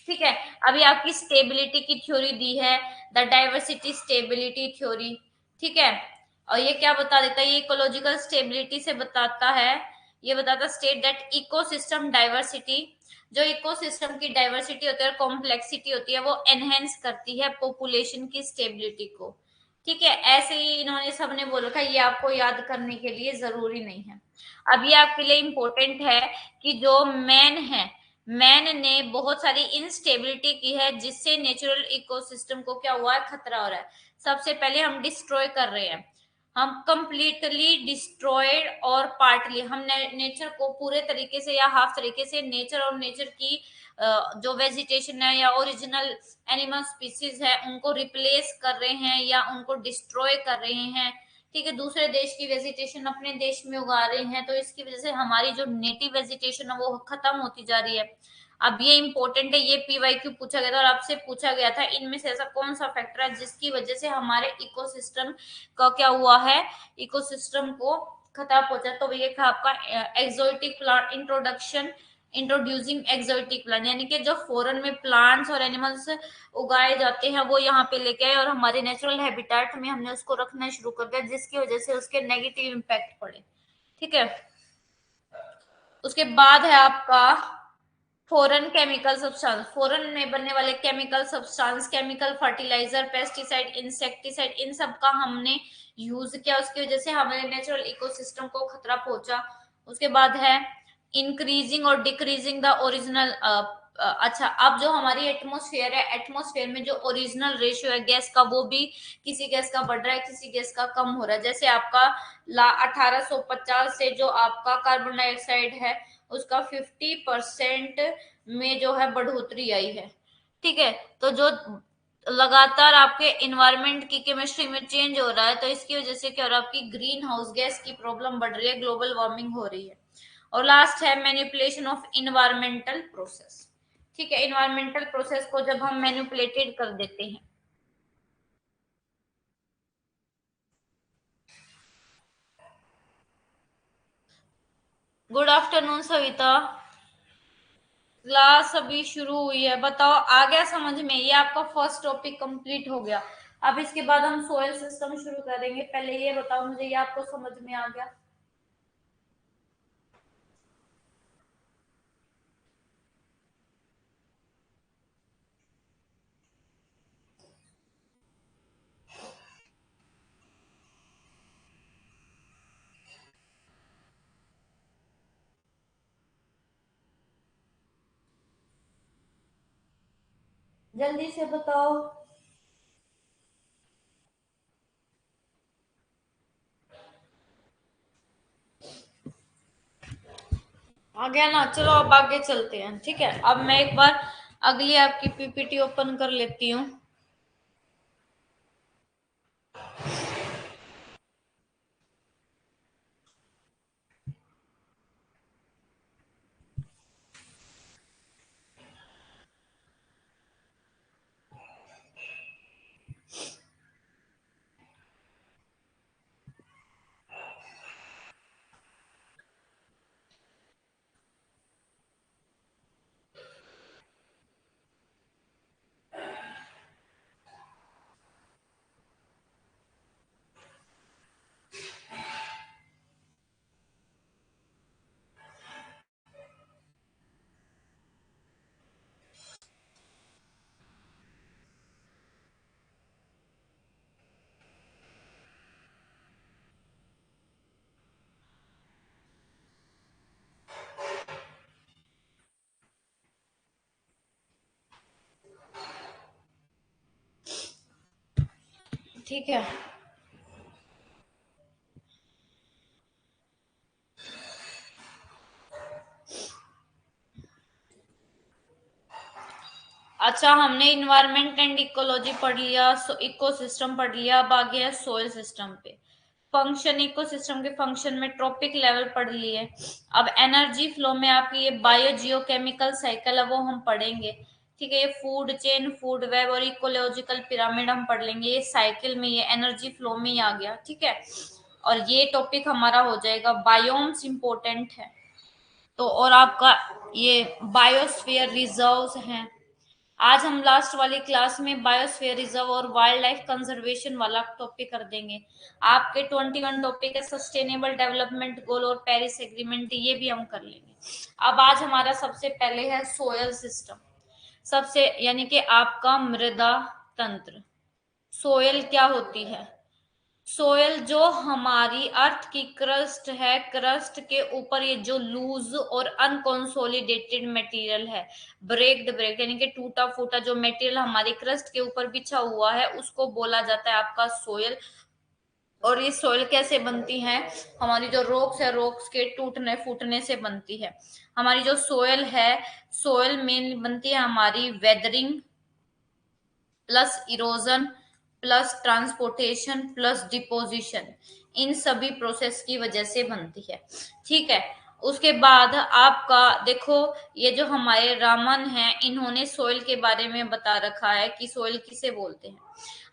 ठीक है। अभी आपकी स्टेबिलिटी की थ्योरी दी है, द डाइवर्सिटी स्टेबिलिटी थ्योरी, ठीक है। और ये क्या बता देता है, ये इकोलॉजिकल स्टेबिलिटी से बताता है, ये बताता स्टेट दैट इकोसिस्टम डाइवर्सिटी, जो इकोसिस्टम की डाइवर्सिटी होती है और कॉम्प्लेक्सिटी होती है वो एनहेंस करती है पॉपुलेशन की स्टेबिलिटी को, ठीक है। ऐसे ही इन्होंने सबने बोल रखा है, ये आपको याद करने के लिए जरूरी नहीं है। अब ये आपके लिए इंपॉर्टेंट है कि जो मैन है, मैन ने बहुत सारी इंस्टेबिलिटी की है जिससे नेचुरल इकोसिस्टम को क्या हुआ है, खतरा हो रहा है। सबसे पहले हम डिस्ट्रॉय कर रहे हैं, हम कंप्लीटली डिस्ट्रॉयड और पार्टली हम नेचर को पूरे तरीके से या हाफ तरीके से नेचर और नेचर की जो वेजिटेशन है या ओरिजिनल एनिमल स्पीसीज है उनको रिप्लेस कर रहे हैं या उनको डिस्ट्रॉय कर रहे हैं, ठीक है। दूसरे देश की वेजिटेशन अपने देश में उगा रहे हैं, तो इसकी वजह से हमारी जो नेटिव वेजिटेशन है वो खत्म होती जा रही है। अब ये इंपॉर्टेंट है, ये पीवाईक्यू पूछा गया था और आपसे पूछा गया था इनमें से ऐसा कौन सा फैक्टर है जिसकी वजह से हमारे इकोसिस्टम का क्या हुआ है, इकोसिस्टम को खतरा पहुंचा। तो ये था आपका exotic plant introduction, introducing exotic plant, यानी कि जो फॉरेन में प्लांट्स और एनिमल्स उगाए जाते हैं वो यहाँ पे लेके आए और हमारे नेचुरल हैबिटेट में हमने उसको रखना शुरू कर दिया जिसकी वजह से उसके नेगेटिव इम्पैक्ट पड़े, ठीक है। उसके बाद है आपका फॉरेन केमिकल सब्सटेंस, फॉरेन में बनने वाले chemical substance, chemical fertiliser, pesticide, insecticide, इन सब का हमने यूज किया, उसकी वजह से हमारे नेचुरल इकोसिस्टम को खतरा पहुंचा। उसके बाद है इंक्रीजिंग और डिक्रीजिंग द ओरिजिनल, अच्छा अब जो हमारी एटमोस्फेयर है, एटमोस्फेयर में जो ओरिजिनल रेशियो है गैस का वो भी किसी गैस का बढ़ रहा है किसी गैस का कम हो रहा है। जैसे आपका 1850 से जो आपका कार्बन डाइऑक्साइड है उसका 50% में जो है बढ़ोतरी आई है। ठीक है, तो जो लगातार आपके इन्वायरमेंट की केमिस्ट्री में चेंज हो रहा है, तो इसकी वजह से क्या हो रहा है, आपकी ग्रीन हाउस गैस की प्रॉब्लम बढ़ रही है, ग्लोबल वार्मिंग हो रही है। और लास्ट है मैनिपुलेशन ऑफ इन्वायरमेंटल प्रोसेस। ठीक है, इन्वायरमेंटल प्रोसेस को जब हम मैनिपुलेटेड कर देते हैं। गुड आफ्टरनून सविता, क्लास अभी शुरू हुई है, बताओ आ गया समझ में? ये आपका फर्स्ट टॉपिक कंप्लीट हो गया। अब इसके बाद हम सोयल सिस्टम शुरू करेंगे। पहले ये बताओ मुझे, ये आपको समझ में आ गया? जल्दी से बताओ। आ गया ना? चलो अब आगे चलते हैं। ठीक है, अब मैं एक बार अगली आपकी पीपीटी ओपन कर लेती हूँ। ठीक है, अच्छा हमने इन्वायरमेंट एंड इकोलॉजी पढ़ लिया, इकोसिस्टम पढ़ लिया। अब आ गया सोयल सिस्टम पे। फंक्शन, इकोसिस्टम के फंक्शन में ट्रॉपिक लेवल पढ़ लिए। अब एनर्जी फ्लो में आपकी ये बायो जियोकेमिकल साइकिल है वो हम पढ़ेंगे। ठीक है, ये फूड चेन, फूड वेब और इकोलॉजिकल पिरामिड हम पढ़ लेंगे। ये साइकिल में, ये एनर्जी फ्लो में ही आ गया। ठीक है, और ये टॉपिक हमारा हो जाएगा। बायोम्स इंपॉर्टेंट है तो, और आपका ये बायोस्फीयर रिजर्व्स हैं। आज हम लास्ट वाली क्लास में बायोस्फीयर रिजर्व और वाइल्ड लाइफ कंजर्वेशन वाला टॉपिक कर देंगे। आपके 21 टॉपिक है सस्टेनेबल डेवलपमेंट गोल और पेरिस एग्रीमेंट, ये भी हम कर लेंगे। अब आज हमारा सबसे पहले है सोयल सिस्टम। सबसे यानी कि आपका मृदा तंत्र। सोयल क्या होती है? सोयल जो हमारी अर्थ की क्रस्ट है, क्रस्ट के ऊपर ये जो लूज और अनकंसोलिडेटेड मटेरियल है, ब्रेक्ड यानी कि टूटा फूटा जो मटेरियल हमारी क्रस्ट के ऊपर बिछा हुआ है, उसको बोला जाता है आपका सोयल। और ये सोयल कैसे बनती है? हमारी जो रॉक्स है, रॉक्स के टूटने फूटने से बनती है। हमारी जो सोयल है, सोयल मेन बनती है हमारी weathering plus erosion plus transportation plus deposition, इन सभी प्रोसेस की वजह से बनती है। ठीक है, उसके बाद आपका देखो, ये जो हमारे रामन है, इन्होंने सोयल के बारे में बता रखा है कि सोयल किसे बोलते हैं।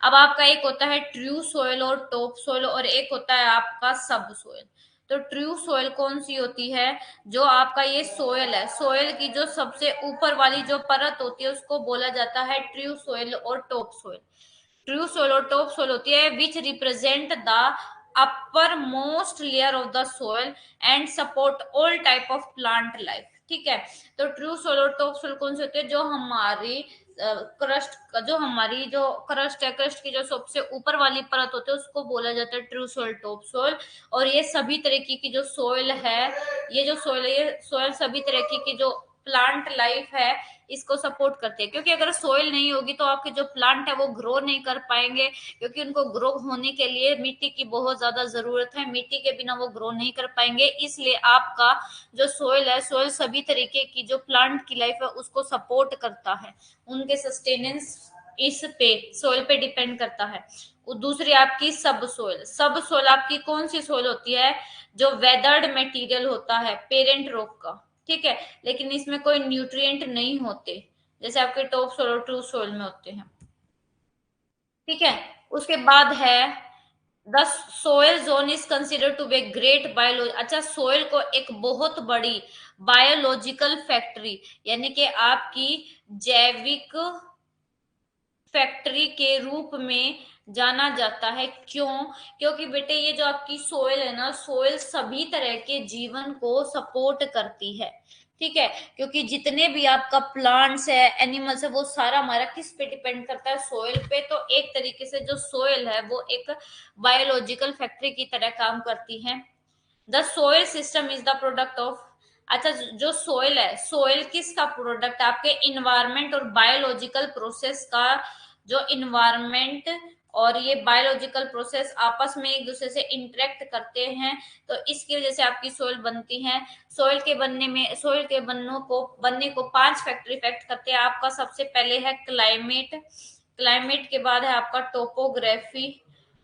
अब आपका एक होता है ट्रू सोयल और टॉप सोयल, और एक होता है आपका सब सोयल। तो ट्रू सोयल कौन सी होती है? जो आपका ये सोयल है, सोयल की जो सबसे ऊपर वाली जो परत होती है उसको बोला जाता है ट्रू सोयल और टॉप सोयल। ट्रू सोयल और टॉप सोयल होती है which represent the upper most layer of the soil and support all type of plant life. ठीक है, तो ट्रू सोयल और टॉप सोयल कौन से होते हैं? जो हमारी क्रस्ट, जो हमारी जो क्रस्ट है, क्रस्ट की जो सबसे ऊपर वाली परत होती है उसको बोला जाता है ट्रू सोयल टॉप सोयल। और ये सभी तरीके की जो सोयल है, ये जो सोयल है, ये सोयल सभी तरीके की जो प्लांट लाइफ है इसको सपोर्ट करती है, क्योंकि अगर सोइल नहीं होगी तो आपके जो प्लांट है वो ग्रो नहीं कर पाएंगे, क्योंकि उनको ग्रो होने के लिए मिट्टी की बहुत ज्यादा जरूरत है, मिट्टी के बिना वो ग्रो नहीं कर पाएंगे। इसलिए आपका जो सोइल है, सोइल सभी तरीके की जो प्लांट की लाइफ है उसको सपोर्ट करता है, उनके सस्टेनेंस इस पे सोइल पे डिपेंड करता है। दूसरी आपकी सब सोइल, सब सोइल आपकी कौन सी सोइल होती है, जो वेदर्ड मटेरियल होता है पेरेंट रॉक का, ठीक है, लेकिन इसमें कोई न्यूट्रिएंट नहीं होते जैसे आपके टॉप सोइल और ट्रू सोइल में होते हैं, ठीक है। उसके बाद है the soil zone is consider to be great biology, अच्छा सोयल को एक बहुत बड़ी बायोलॉजिकल फैक्ट्री यानी कि आपकी जैविक फैक्ट्री के रूप में जाना जाता है। क्यों? क्योंकि बेटे ये जो आपकी सोयल है ना, सोयल सभी तरह के जीवन को सपोर्ट करती है, ठीक है, क्योंकि जितने भी आपका प्लांट्स है, एनिमल्स है, वो सारा हमारा किस पे डिपेंड करता है, सोयल पे। तो एक तरीके से जो सोयल है वो एक बायोलॉजिकल फैक्ट्री की तरह काम करती है। The soil system is the product of, अच्छा जो सोयल है, सोयल किसका प्रोडक्ट, आपके इन्वायरमेंट और बायोलॉजिकल प्रोसेस का, जो इन्वायरमेंट और ये बायोलॉजिकल प्रोसेस आपस में एक दूसरे से इंटरेक्ट करते हैं, तो इसकी वजह से आपकी सोयल बनती है। सोयल के बनने में, सोयल के बनने को 5 फैक्टर इफेक्ट करते हैं। आपका सबसे पहले है क्लाइमेट, क्लाइमेट के बाद है आपका टोपोग्राफी,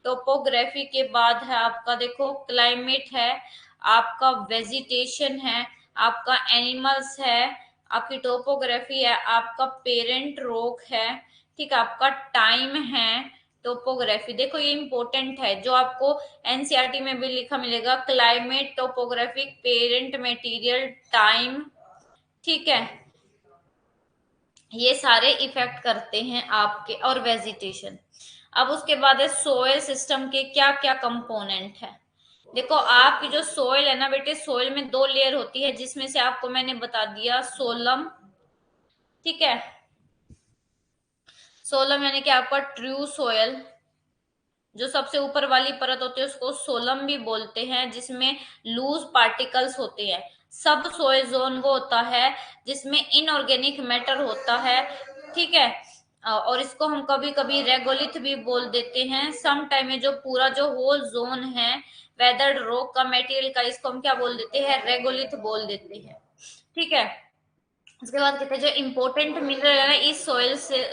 टोपोग्राफी के बाद है आपका देखो क्लाइमेट है, आपका वेजिटेशन है, आपका एनिमल्स है, आपकी टोपोग्राफी है, आपका पेरेंट रॉक है, ठीक है, आपका टाइम है, टोपोग्राफी देखो ये इंपॉर्टेंट है, जो आपको एनसीईआरटी में भी लिखा मिलेगा, climate, topographic, parent material, time, ठीक है, ये सारे इफेक्ट करते हैं आपके, और वेजिटेशन। अब उसके बाद है सोयल सिस्टम के क्या क्या कंपोनेंट है। देखो आपकी जो सोयल है ना बेटे, सोयल में 2 लेयर होती है, जिसमें से आपको मैंने बता दिया सोलम, ठीक है, सोलम यानी कि आपका ट्रू सोयल, जो सबसे ऊपर वाली परत होती है उसको सोलम भी बोलते हैं, जिसमें लूज पार्टिकल्स होते हैं। सब सोयल जोन वो होता है जिसमें इनऑर्गेनिक मैटर होता है, ठीक है, और इसको हम कभी कभी रेगोलिथ भी बोल देते हैं। सम टाइम में जो पूरा जो होल जोन है वेदर्ड रॉक का मटेरियल का, इसको हम क्या बोल देते हैं, रेगोलिथ बोल देते हैं, ठीक है। उसके बाद कहते हैं जो इम्पोर्टेंट मिनरल है ना इस सोयल से,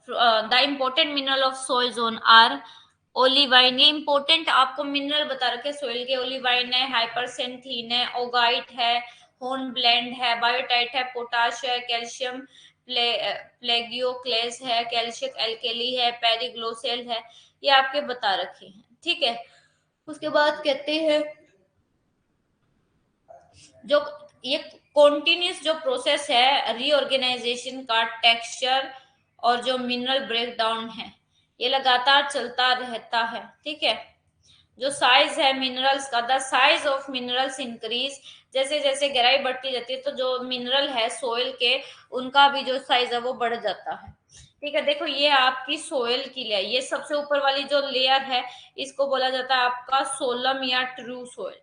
the important mineral of soil zone are olivine, ये इंपॉर्टेंट आपको मिनरल बता रखे सोइल के, ओलिवाइन है, हाइपरसेंथीन है, ओगाइट है, होर्न ब्लेंड है, बायोटाइट है, पोटाश है, कैल्शियम प्लेगियोक्लेस है, कैल्शियम एल्केली है, पेरिग्लोसेल है, ये आपके बता रखे हैं, ठीक है। उसके बाद कहते हैं जो ये कॉन्टिन्यूस जो प्रोसेस है रीऑर्गेनाइजेशन का, टेक्सचर और जो मिनरल ब्रेकडाउन है ये लगातार चलता रहता है, ठीक है। जो साइज है मिनरल्स का, the size of minerals increase, जैसे जैसे गहराई बढ़ती जाती है तो जो मिनरल है सोइल के उनका भी जो साइज है वो बढ़ जाता है, ठीक है। देखो ये आपकी सोइल की लेयर, ये सबसे ऊपर वाली जो लेयर है इसको बोला जाता है आपका सोलम या ट्रू सोइल,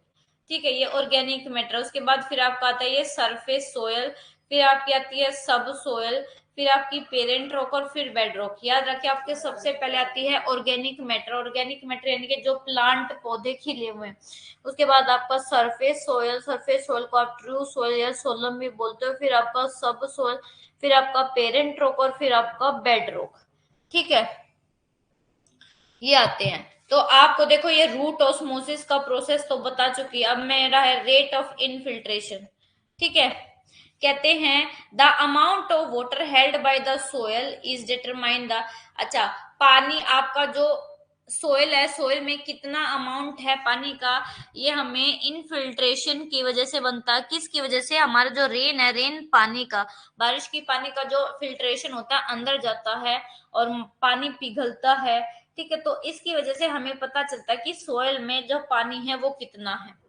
ठीक है, ये ऑर्गेनिक मैटर। उसके बाद फिर आपका आता है ये सरफेस सोयल, फिर आपकी आती है सब सोयल, फिर आपकी पेरेंट रॉक और फिर बेड रॉक। याद रखिए आपके सबसे पहले आती है ऑर्गेनिक मैटर, ऑर्गेनिक मैटर यानी कि जो प्लांट पौधे खिले हुए हैं। उसके बाद आपका सरफेस सोयल, सरफेस सोयल को आप ट्रू सोयल या सोलम भी बोलते हो, फिर आपका सब सोयल, फिर आपका पेरेंट रॉक और फिर आपका बेड रॉक, ठीक है, ये आते हैं। तो आपको देखो ये रूट ऑस्मोसिस का प्रोसेस तो बता चुकी है, अब मेरा है रेट ऑफ इनफिल्ट्रेशन, ठीक है। कहते हैं the amount of water held by the soil is determine the, अच्छा पानी आपका जो सोयल है, सोयल में कितना अमाउंट है पानी का, ये हमें इनफिल्ट्रेशन की वजह से बनता है। किसकी वजह से? हमारा जो रेन है, रेन पानी का, बारिश की पानी का जो फिल्ट्रेशन होता है अंदर जाता है और पानी पिघलता है, ठीक है, तो इसकी वजह से हमें पता चलता है कि सोयल में जो पानी है वो कितना है।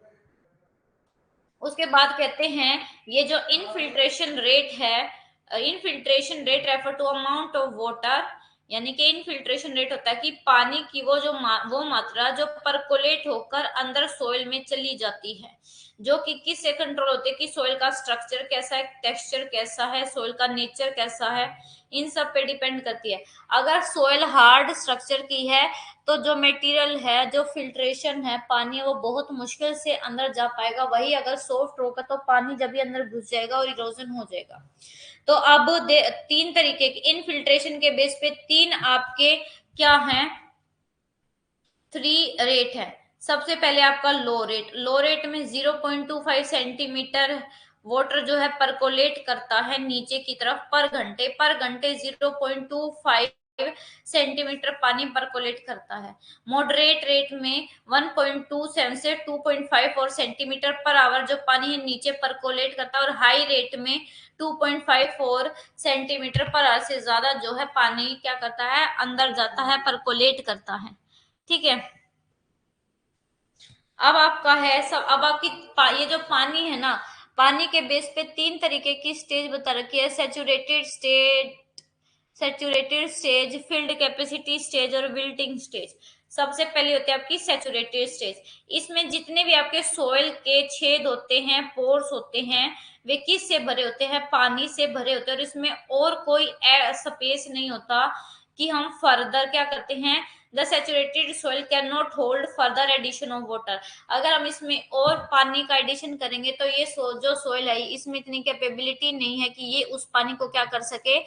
उसके बाद कहते हैं ये जो इनफिल्ट्रेशन रेट है, infiltration rate refer to amount of water यानी कि इनफिल्ट्रेशन रेट होता है कि पानी की वो मात्रा जो परकोलेट होकर अंदर सोइल में चली जाती है, जो कि किससे कंट्रोल होती है कि सोइल का स्ट्रक्चर कैसा है, टेक्सचर कैसा है, सोइल का नेचर कैसा है, इन सब पे डिपेंड करती है। अगर सोइल हार्ड स्ट्रक्चर की है तो जो मटेरियल है, जो फिल्ट्रेशन है पानी, वो बहुत मुश्किल से अंदर जा पाएगा। वही अगर सॉफ्ट होगा तो पानी जब भी अंदर घुस जाएगा और इरोजन हो जाएगा। तो अब तीन तरीके के इनफिल्ट्रेशन के बेस पे तीन आपके क्या हैं, थ्री रेट है। सबसे पहले आपका लो रेट में 0.25 सेंटीमीटर वाटर जो है परकोलेट करता है नीचे की तरफ पर घंटे 0.25 सेंटीमीटर पानी परकोलेट करता है। मॉडरेट रेट में 1.27 से 2.5 और सेंटीमीटर पर आवर जो पानी है नीचे परकोलेट करता है, और हाई रेट में 2.54 सेंटीमीटर पर आवर से ज्यादा जो है पानी क्या करता है, अंदर जाता है, परकोलेट करता है। ठीक है। अब आपका है सब, अब आपकी ये जो पानी है ना, पानी के बेस पे तीन तरीके की स्टेज बता रखी है, saturated stage, field capacity stage और विल्टिंग स्टेज। सबसे पहले होती है आपकी सेचुरेटेड स्टेज। इसमें जितने भी आपके सोयल के छेद होते हैं, पोर्स होते हैं, वे किस से भरे होते हैं, पानी से भरे होते हैं, और इसमें और कोई स्पेस नहीं होता कि हम फर्दर क्या करते हैं, the saturated soil can not hold further addition of water. अगर हम इसमें और पानी का एडिशन करेंगे तो ये जो सोइल है इसमें इतनी कैपेबिलिटी नहीं है कि ये उस पानी को क्या कर सके,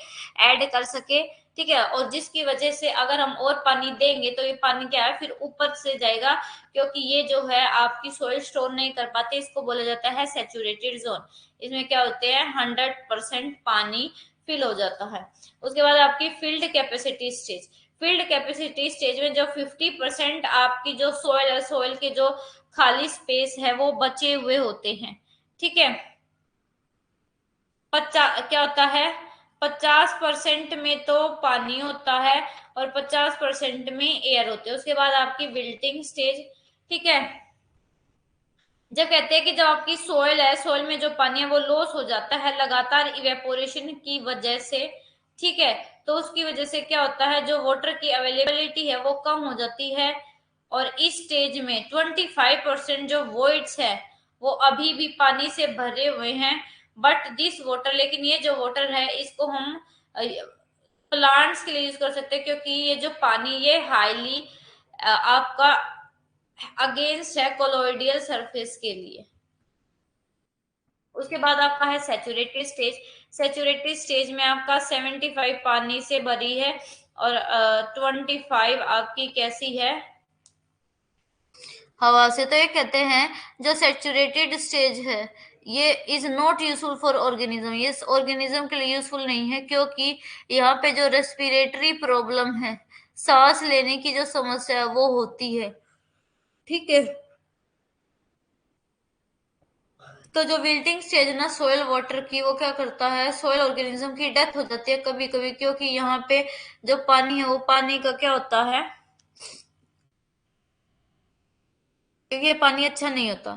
ऐड कर सके। ठीक है। और जिसकी वजह से अगर हम और पानी देंगे तो ये पानी क्या है, फिर ऊपर से जाएगा, क्योंकि ये जो है आपकी सोइल स्टोर नहीं कर पाते। इसको बोला जाता है सेचुरेटेड जोन। इसमें क्या होते हैं, 100% पानी फिल हो जाता है। उसके बाद आपकी field capacity stage. Field capacity stage में जो 50% आपकी जो सोयल है, सोयल के जो खाली स्पेस है वो बचे हुए होते हैं। ठीक है। क्या होता है, 50% में तो पानी होता है और 50% में एयर होते हैं। उसके बाद आपकी विल्टिंग स्टेज। ठीक है। जब कहते हैं कि जब आपकी सोयल है, सोयल में जो पानी है वो लॉस हो जाता है लगातार इवेपोरेशन की वजह से। ठीक है। तो उसकी वजह से क्या होता है, जो वाटर की अवेलेबिलिटी है वो कम हो जाती है, और इस स्टेज में 25% जो वॉइड्स है वो अभी भी पानी से भरे हुए हैं। बट दिस वाटर, लेकिन ये जो वाटर है इसको हम प्लांट्स के लिए यूज कर सकते हैं, क्योंकि ये जो पानी ये हाईली आपका अगेंस्ट है कोलोइडियल सरफेस के लिए। उसके बाद आपका है सेचुरेटेड स्टेज। सेचुरेटेड स्टेज में आपका 75 पानी से भरी है और 25 आपकी कैसी है, हवा से। तो ये कहते हैं जो सेचुरेटेड स्टेज है ये is not useful for organism, ये ऑर्गेनिज्म के लिए यूजफुल नहीं है, क्योंकि यहाँ पे जो रेस्पिरेटरी प्रॉब्लम है, सांस लेने की जो समस्या है वो होती है। ठीक है। तो जो विल्टिंग स्टेज है ना सोयल वाटर की, वो क्या करता है, सोयल ऑर्गेनिज्म की डेथ हो जाती है कभी कभी, क्योंकि यहाँ पे जो पानी है वो पानी का क्या होता है, क्योंकि ये पानी अच्छा नहीं होता।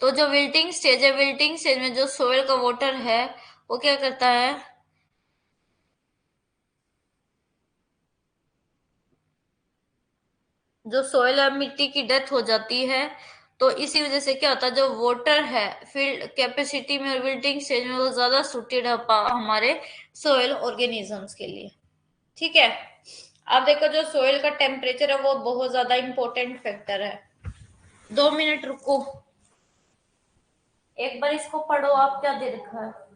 तो जो विल्टिंग स्टेज है, विल्टिंग स्टेज में जो सोयल का वाटर है वो क्या करता है, जो सोयल है मिट्टी की डेथ हो जाती है। तो इसी वजह से क्या होता है, जो वाटर है फील्ड कैपेसिटी में और विल्टिंग स्टेज में वो ज्यादा सुटेड है हमारे सोयल ऑर्गेनिजम्स के लिए। ठीक है। अब देखो जो सोयल का टेम्परेचर है वो बहुत ज्यादा इंपॉर्टेंट फैक्टर है। 2 मिनट रुको, एक बार इसको पढ़ो आप, क्या दे रखा है।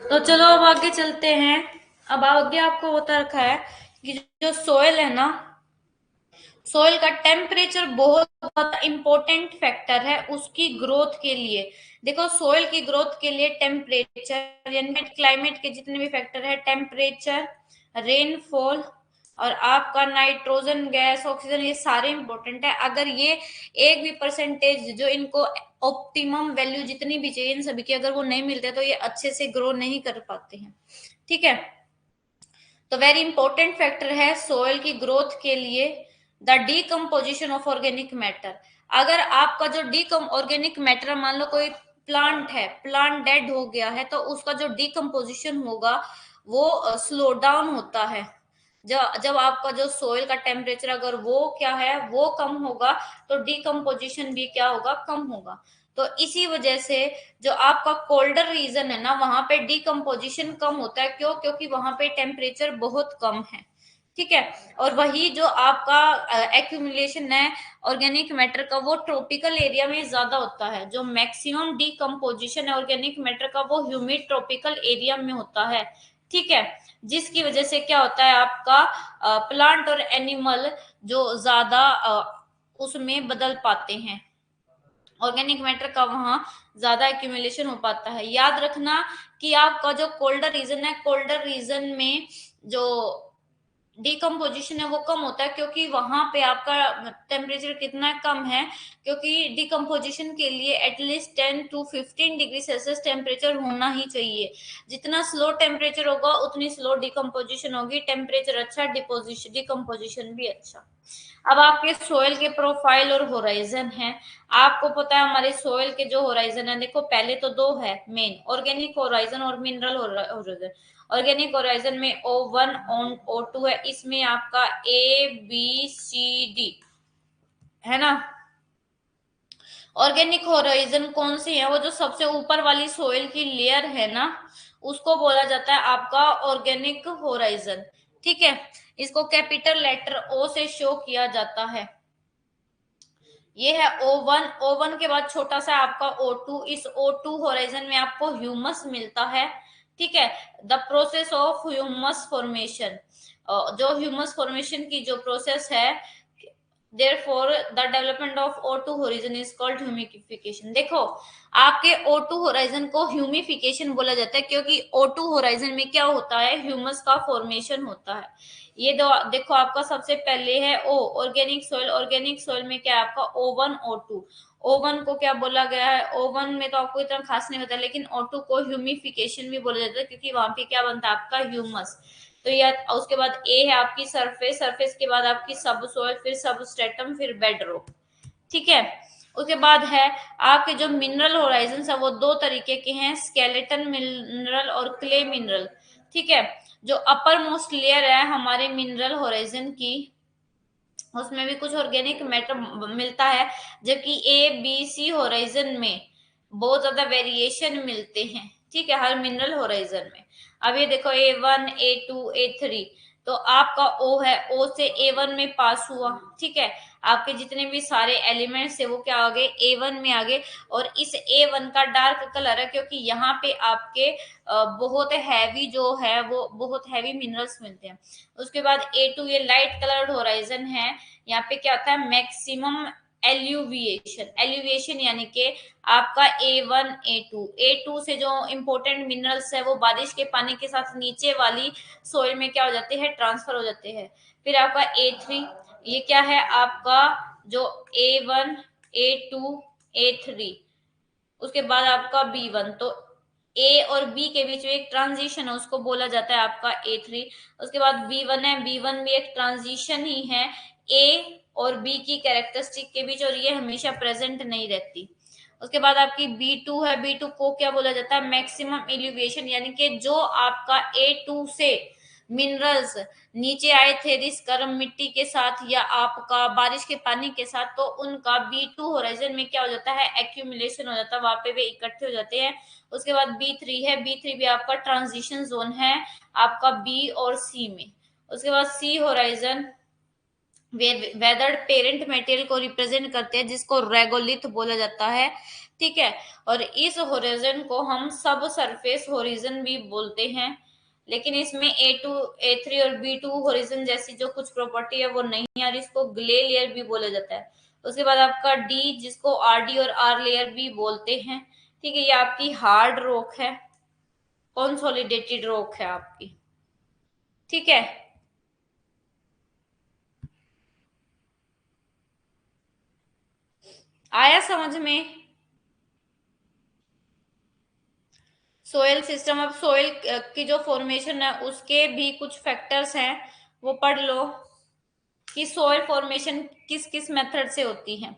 तो चलो अब आगे चलते हैं। अब आगे आपको बता रखा है कि जो सोयल है ना, सोयल का टेम्परेचर बहुत ज्यादा इंपॉर्टेंट फैक्टर है उसकी ग्रोथ के लिए। देखो सोयल की ग्रोथ के लिए टेम्परेचर यानी क्लाइमेट के जितने भी फैक्टर है, टेम्परेचर, रेनफॉल और आपका नाइट्रोजन गैस, ऑक्सीजन, ये सारे इंपॉर्टेंट है। अगर ये एक भी परसेंटेज जो इनको ऑप्टिमम वैल्यू जितनी भी चाहिए इन सभी की अगर वो नहीं मिलते तो ये अच्छे से ग्रो नहीं कर पाते हैं। ठीक है, तो वेरी इंपॉर्टेंट फैक्टर है सोयल की ग्रोथ के लिए the decomposition of organic matter. अगर आपका जो डीकम ऑर्गेनिक मैटर, मान लो कोई प्लांट है, प्लांट डेड हो गया है, तो उसका जो डीकम्पोजिशन होगा वो स्लो डाउन होता है। जब आपका जो सोयल का टेम्परेचर अगर वो क्या है वो कम होगा तो डीकम्पोजिशन भी क्या होगा, कम होगा। तो इसी वजह से जो आपका कोल्डर रीजन है ना वहां पे डीकम्पोजिशन कम होता है। क्यों? क्योंकि वहां पे टेम्परेचर बहुत कम है। ठीक है, और वही जो आपका एक्यूमुलेशन है ऑर्गेनिक मैटर का वो ट्रॉपिकल एरिया में ज्यादा होता है। जो मैक्सिमम डीकम्पोजिशन है ऑर्गेनिक मैटर का वो ह्यूमिड ट्रॉपिकल एरिया में होता है। ठीक है, जिसकी वजह से क्या होता है आपका प्लांट और एनिमल जो ज्यादा उसमें बदल पाते हैं, ऑर्गेनिक मैटर का वहां ज्यादा एक्यूमुलेशन हो पाता है। याद रखना कि आपका जो कोल्डर रीजन है, कोल्डर रीजन में जो डिकम्पोजिशन है वो कम होता है क्योंकि वहां पे आपका टेम्परेचर कितना कम है, क्योंकि डिकम्पोजिशन के लिए at least 10 to 15 degree Celsius temperature होना ही चाहिए। जितना स्लो टेम्परेचर होगा उतनी स्लो डिकम्पोजिशन होगी, टेम्परेचर अच्छा डिपोजिशन डिकम्पोजिशन भी अच्छा। अब आपके सोयल के प्रोफाइल और होराइजन है। आपको पता है हमारे सोयल के जो होराइजन है, देखो पहले तो दो है मेन, ऑर्गेनिक होराइजन और मिनरल होराइजन। ऑर्गेनिक होराइजन में O1 और O2 है, इसमें आपका ABCD है ना। ऑर्गेनिक होराइजन कौन सी है? वो जो सबसे ऊपर वाली सोइल की लेयर है ना उसको बोला जाता है आपका ऑर्गेनिक होराइजन। ठीक है, इसको कैपिटल लेटर O से शो किया जाता है। ये है O1। O1 के बाद छोटा सा आपका O2। इस O2 होराइजन में आपको ह्यूमस मिलता है। ठीक है, the process of humus formation, जो ह्यूमस फॉर्मेशन की जो प्रोसेस है, therefore the development of O2 horizon is called humidification। देखो आपके O2 होराइजन को ह्यूमिफिकेशन बोला जाता है क्योंकि O2 होराइजन में क्या होता है, ह्यूमस का फॉर्मेशन होता है। ये दो देखो, आपका सबसे पहले है O organic soil. Organic soil में क्या है आपका O1 O2। O1 को क्या बोला गया है, O1 में तो आपको इतना खास नहीं होता, लेकिन O2 को ह्यूमिफिकेशन भी बोला जाता है क्योंकि वहां पे क्या बनता है आपका ह्यूमस। तो या उसके बाद ए है आपकी सरफेस, सरफेस के बाद आपकी सब सोइल, फिर सब स्ट्रेटम, फिर बेड रॉक। ठीक है, उसके बाद है आपके जो मिनरल होराइजन है वो दो तरीके के हैं, स्केलेटन मिनरल और क्ले मिनरल। ठीक है, जो अपर मोस्ट लेयर है हमारे मिनरल होराइजन की उसमें भी कुछ ऑर्गेनिक मैटर मिलता है, जबकि ABC होराइजन में बहुत ज्यादा वेरिएशन मिलते हैं। ठीक है, हर मिनरल होराइजन में। अब ये देखो A1 A2 A3, तो आपका O है, O से A1 में पास हुआ। ठीक है, आपके जितने भी सारे एलिमेंट्स है वो क्या आ गए, A1 में आ गए। और इस A1 का डार्क कलर है क्योंकि यहाँ पे आपके बहुत हैवी जो है वो बहुत हैवी मिनरल्स मिलते हैं। उसके बाद A2 ये लाइट कलर्ड होराइजन है। यहाँ पे क्या होता है, मैक्सिमम एल्यूविएशन। एल्यूविएशन यानी कि आपका A1 A2 से जो इंपॉर्टेंट मिनरल्स है वो बारिश के पानी के साथ नीचे वाली सोइल में क्या हो जाते हैं, ट्रांसफर हो जाते हैं। फिर आपका A3, ये क्या है आपका जो A1 A2 A3, उसके बाद आपका B1। तो ए और बी के बीच में एक ट्रांजिशन है उसको बोला जाता है आपका A3। उसके बाद B1 है, B1 भी एक ट्रांजिशन ही है ए और बी की कैरेक्टरिस्टिक के बीच, और ये हमेशा प्रेजेंट नहीं रहती। उसके बाद आपकी B2 है, B2 को क्या बोला जाता है, मैक्सिमम एलिवेशन, यानी कि जो आपका A2 से मिनरल्स नीचे आए थे रिस गर्म मिट्टी के साथ या आपका बारिश के पानी के साथ, तो उनका B2 होराइजन में क्या हो जाता है, एक्यूमुलेशन हो जाता है, वहां पे वे इकट्ठे हो जाते हैं। उसके बाद B3 है, B3 भी आपका ट्रांजिशन जोन है आपका बी और सी में। उसके बाद C horizon weathered parent material को रिप्रेजेंट करते हैं, जिसको रेगोलिथ बोला जाता है, ठीक है। और इस होरिजन को हम सब सरफेस होरिजन भी बोलते हैं, लेकिन इसमें A2 A3 और B2 होरिजन जैसी जो कुछ प्रॉपर्टी है वो नहीं है, और इसको ग्ले लेयर भी बोला जाता है। उसके बाद आपका डी, जिसको RD और R लेयर भी बोलते हैं, ठीक है। ये आपकी हार्ड रॉक है, कंसोलिडेटेड रॉक है आपकी, ठीक है। आया समझ में? सोयल सिस्टम, अब सोयल की जो फॉर्मेशन है उसके भी कुछ फैक्टर्स हैं, वो पढ़ लो कि सोयल फॉर्मेशन किस किस मेथड से होती है।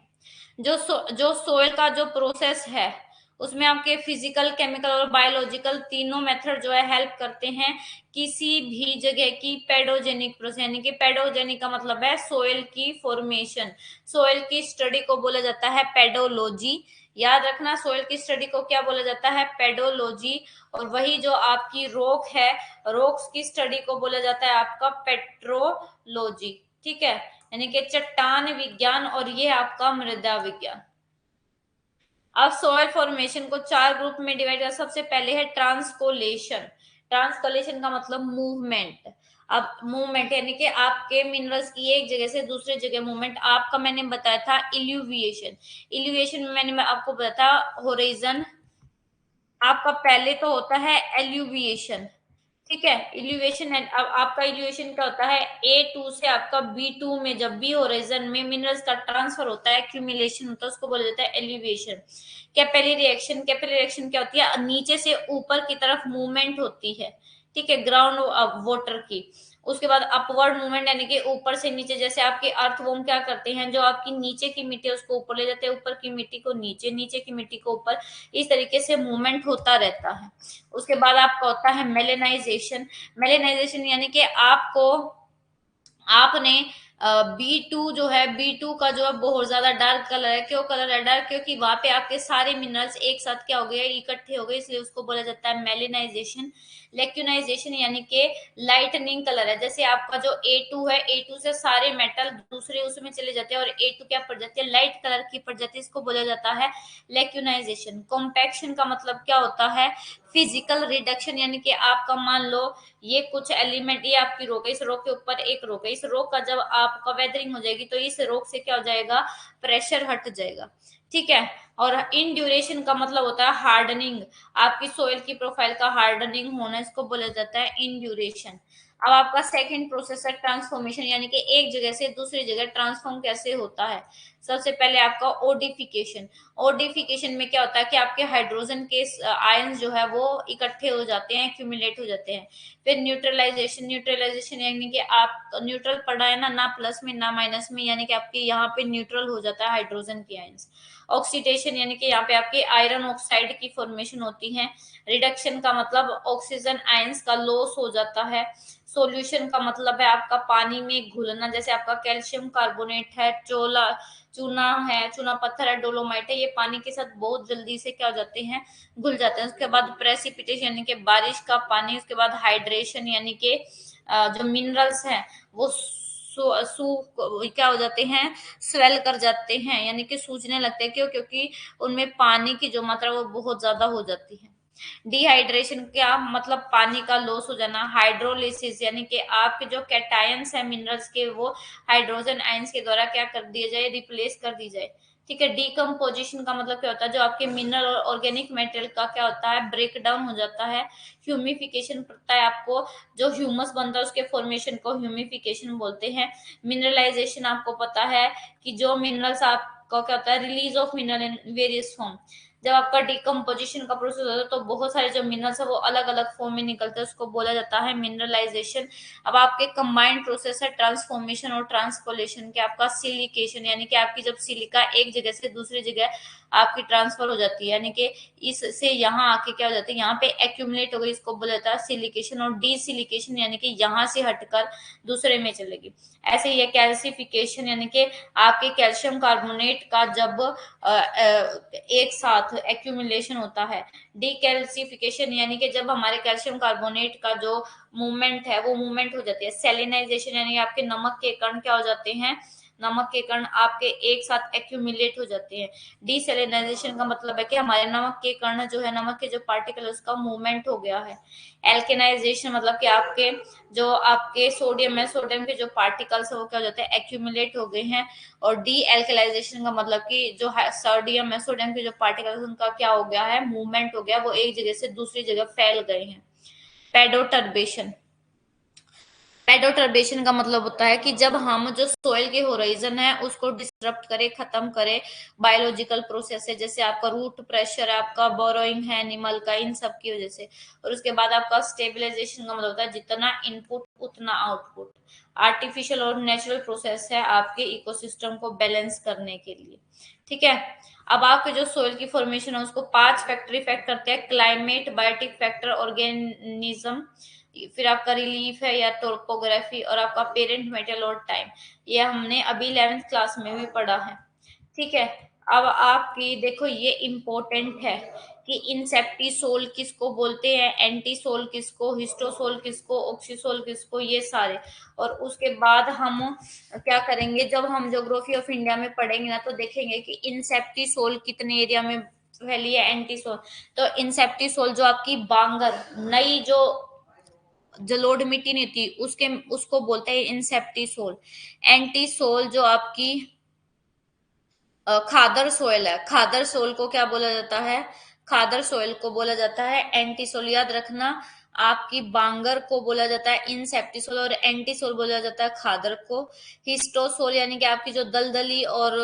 जो सोयल का जो प्रोसेस है उसमें आपके फिजिकल, केमिकल और बायोलॉजिकल तीनों मेथड जो है हेल्प करते हैं किसी भी जगह की पेडोजेनिक प्रोसेस, यानी कि पेडोजेनिक का मतलब है सोयल की फॉर्मेशन। सोयल की स्टडी को बोला जाता है पेडोलॉजी। याद रखना, सोयल की स्टडी को क्या बोला जाता है, पेडोलॉजी। और वही जो आपकी रॉक है, रॉक्स की स्टडी को बोला जाता है आपका पेट्रोलॉजी, ठीक है। यानी कि चट्टान विज्ञान, और ये आपका मृदा विज्ञान। अब सोयल फॉर्मेशन को चार ग्रुप में डिवाइड किया। सबसे पहले है ट्रांसकोलेशन। ट्रांसकोलेशन का मतलब मूवमेंट। अब मूवमेंट यानी कि आपके मिनरल्स की एक जगह से दूसरी जगह मूवमेंट। आपका मैंने बताया था इल्यूविएशन। इल्यूविएशन में मैंने आपको बताया था होराइजन, आपका पहले तो होता है एल्यूविएशन, ठीक है। इल्यूवेशन, अब आपका इल्यूवेशन क्या होता है, A2 से आपका B2 में जब भी होराइजन में मिनरल्स का ट्रांसफर होता है, एक्यूमुलेशन होता है, उसको बोला जाता है elevation. Capillary reaction, capillary reaction क्या होती है, नीचे से ऊपर की तरफ मूवमेंट होती है, ठीक है, ग्राउंड वाटर की। उसके बाद अपवर्ड मूवमेंट, यानी कि ऊपर से नीचे, जैसे आपके अर्थवॉर्म क्या करते हैं, जो आपकी नीचे की मिट्टी है उसको ऊपर ले जाते हैं, ऊपर की मिट्टी को नीचे, नीचे की मिट्टी को ऊपर, इस तरीके से मूवमेंट होता रहता है। उसके बाद आपका होता है मेलेनाइजेशन। मेलेनाइजेशन यानी कि आपको, आपने B2 जो है, B2 का जो है बहुत ज्यादा डार्क कलर है। क्यों कलर है डार्क, क्योंकि वहां पे आपके सारे मिनरल्स एक साथ क्या हो गए, इकट्ठे हो गए, इसलिए उसको बोला जाता है मेलेनाइजेशन। लेक्यूनाइजेशन यानी कि लाइटनिंग कलर है। जैसे आपका जो A2 है, A2 से सारे मेटल दूसरे उसमें चले जाते हैं और A2 क्या पड़ जाती है, लाइट कलर की पड़ जाती है, इसको बोला जाता है लेक्यूनाइजेशन। कॉम्पैक्शन का मतलब क्या होता है, फिजिकल रिडक्शन, यानी कि आपका मान लो ये कुछ एलिमेंट, ये आपकी रोक है, इस रोक के ऊपर एक रोक है, इस रोक का जब आपका वेदरिंग हो जाएगी तो इस रोक से क्या हो जाएगा, प्रेशर हट जाएगा, ठीक है। और इन ड्यूरेशन का मतलब होता है हार्डनिंग, आपकी सोइल की प्रोफाइल का हार्डनिंग होना, इसको बोला जाता है इन ड्यूरेशन। अब आपका सेकंड प्रोसेस है ट्रांसफॉर्मेशन, यानी कि एक जगह से दूसरी जगह ट्रांसफॉर्म कैसे होता है। सबसे पहले आपका ओडिफिकेशन। ओडिफिकेशन में क्या होता है कि आपके हाइड्रोजन के आयंस जो है वो इकट्ठे हो जाते हैं, एक्यूमुलेट हो जाते हैं। फिर न्यूट्रलाइजेशन। न्यूट्रलाइजेशन यानी कि आप न्यूट्रल पढ़ा है ना, ना प्लस में ना माइनस में, यानी कि आपके यहाँ पे न्यूट्रल हो जाता है हाइड्रोजन के आयंस। ऑक्सीडेशन यानी कि यहाँ पे आपके आयरन ऑक्साइड की फॉर्मेशन होती है। रिडक्शन का मतलब ऑक्सीजन आयंस का लॉस हो जाता है। सॉल्यूशन का मतलब है आपका पानी में घुलना, जैसे आपका कैल्शियम कार्बोनेट है, चूना है, चूना पत्थर है, डोलोमाइट है, ये पानी के साथ बहुत जल्दी से क्या हो जाते हैं, घुल जाते हैं। उसके बाद प्रेसिपिटेशन यानी कि बारिश का पानी। उसके बाद हाइड्रेशन यानी कि जो मिनरल्स हैं वो क्या हो जाते हैं, स्वेल कर जाते हैं, यानी कि सूजने लगते हैं। क्यों, क्योंकि उनमें पानी की जो मात्रा वो बहुत ज्यादा हो जाती है। डिहाइड्रेशन क्या मतलब, पानी का लॉस हो जाना। हाइड्रोलिसिस यानी कि आपके जो कैटायंस है मिनरल्स के, वो हाइड्रोजन आयंस के द्वारा क्या कर दिए जाए, रिप्लेस कर दी जाए, ठीक है। डिकम्पोजिशन का मतलब क्या होता है, जो आपके मिनरल और ऑर्गेनिक मेटेरियल का क्या होता है, ब्रेक डाउन हो जाता है। ह्यूमिफिकेशन पता है आपको, जो ह्यूमस बनता है उसके फॉर्मेशन को ह्यूमिफिकेशन बोलते हैं। मिनरलाइजेशन आपको पता है कि जो मिनरल्स आपका क्या होता है, release of mineral in various form. जब आपका डिकम्पोजिशन का प्रोसेस होता है तो बहुत सारे जो मिनरल्स है वो अलग अलग फॉर्म में निकलते हैं, उसको बोला जाता है मिनरलाइजेशन। अब आपके कंबाइंड प्रोसेस है ट्रांसफॉर्मेशन और ट्रांसपोलेशन के, आपका सिलिकेशन यानी कि आपकी जब सिलिका एक जगह से दूसरी जगह आपकी ट्रांसफर हो जाती है, यानी कि इससे यहाँ आके क्या हो जाता है, यहाँ पे एक्यूमुलेट हो गई, इसको बोला जाता है सिलिकेशन। और डीसिलिकेशन यानी कि यहाँ से हटकर दूसरे में चलेगी। ऐसे ही कैल्सिफिकेशन यानी कि आपके कैल्शियम कार्बोनेट का जब एक साथ एक्यूमुलेशन होता है। डीकैल्सिफिकेशन यानी कि जब हमारे कैल्शियम कार्बोनेट का जो मूवमेंट है वो मूवमेंट हो जाती है। सेलिनाइजेशन यानी आपके नमक के कण क्या हो जाते हैं, नमक के कण आपके एक साथ एक्यूमुलेट हो जाते हैं। डीसेलिनाइजेशन का मतलब है कि हमारे नमक के कण जो है, नमक के जो पार्टिकल उसका मूवमेंट हो गया है। एल्केनाइजेशन मतलब कि आपके जो आपके सोडियम है, सोडियम के जो पार्टिकल्स है वो क्या हो जाते हैं, एक्यूमुलेट हो गए हैं। और डी एल्कलाइजेशन का मतलब कि जो सोडियम है, सोडियम के जो पार्टिकल्स उनका क्या हो गया है, मूवमेंट हो गया, वो एक जगह से दूसरी जगह फैल गए हैं। पेडोटर्बेशन, पेडोटर्बेशन का मतलब होता है कि जब हम जो सोइल के होराइजन है उसको डिस्टर्ब करे, खत्म करे बायोलॉजिकल प्रोसेस है, जैसे आपका रूट प्रेशर, आपका बोरोइंग है एनिमल का, इन सब की वजह से। और उसके बाद आपका स्टेबलाइजेशन का मतलब होता है जितना इनपुट उतना आउटपुट। आर्टिफिशियल और नेचुरल प्रोसेस है आपके इकोसिस्टम को बैलेंस करने के लिए। ठीक है, अब आपके जो सोइल की फॉर्मेशन है उसको 5 फैक्टर इफेक्ट करते हैं, क्लाइमेट, बायोटिक फैक्टर, ऑर्गेनिज्म, फिर आपका रिलीफ है या टोपोग्राफी, और आपका पेरेंट मेटल और टाइम। ये हमने अभी 11th क्लास में भी पढ़ा है। ठीक है, अब आपकी देखो ये इम्पोर्टेंट है कि इंसेप्टिसोल किसको बोलते हैं, एंटीसोल किसको, हिस्टोसोल किसको, ऑक्सीसोल किसको, ये सारे। और उसके बाद हम क्या करेंगे, जब हम ज्योग्राफी ऑफ इंडिया में पढ़ेंगे ना तो देखेंगे कि इंसेप्टिसोल कितने एरिया में फैली है, एंटीसोल। तो इंसेप्टिसोल जो आपकी बांगर नई जो जलोढ़ मिट्टी नहीं थी उसके उसको बोलते हैं इंसेप्टिसोल। एंटीसोल जो आपकी खादर सोयल है, खादर सोयल को क्या बोला जाता है, खादर सोयल को बोला जाता है एंटीसोल। याद रखना, आपकी बांगर को बोला जाता है इंसेप्टिसोल और एंटीसोल बोला जाता है खादर को। हिस्टोसोल यानी कि आपकी जो दलदली और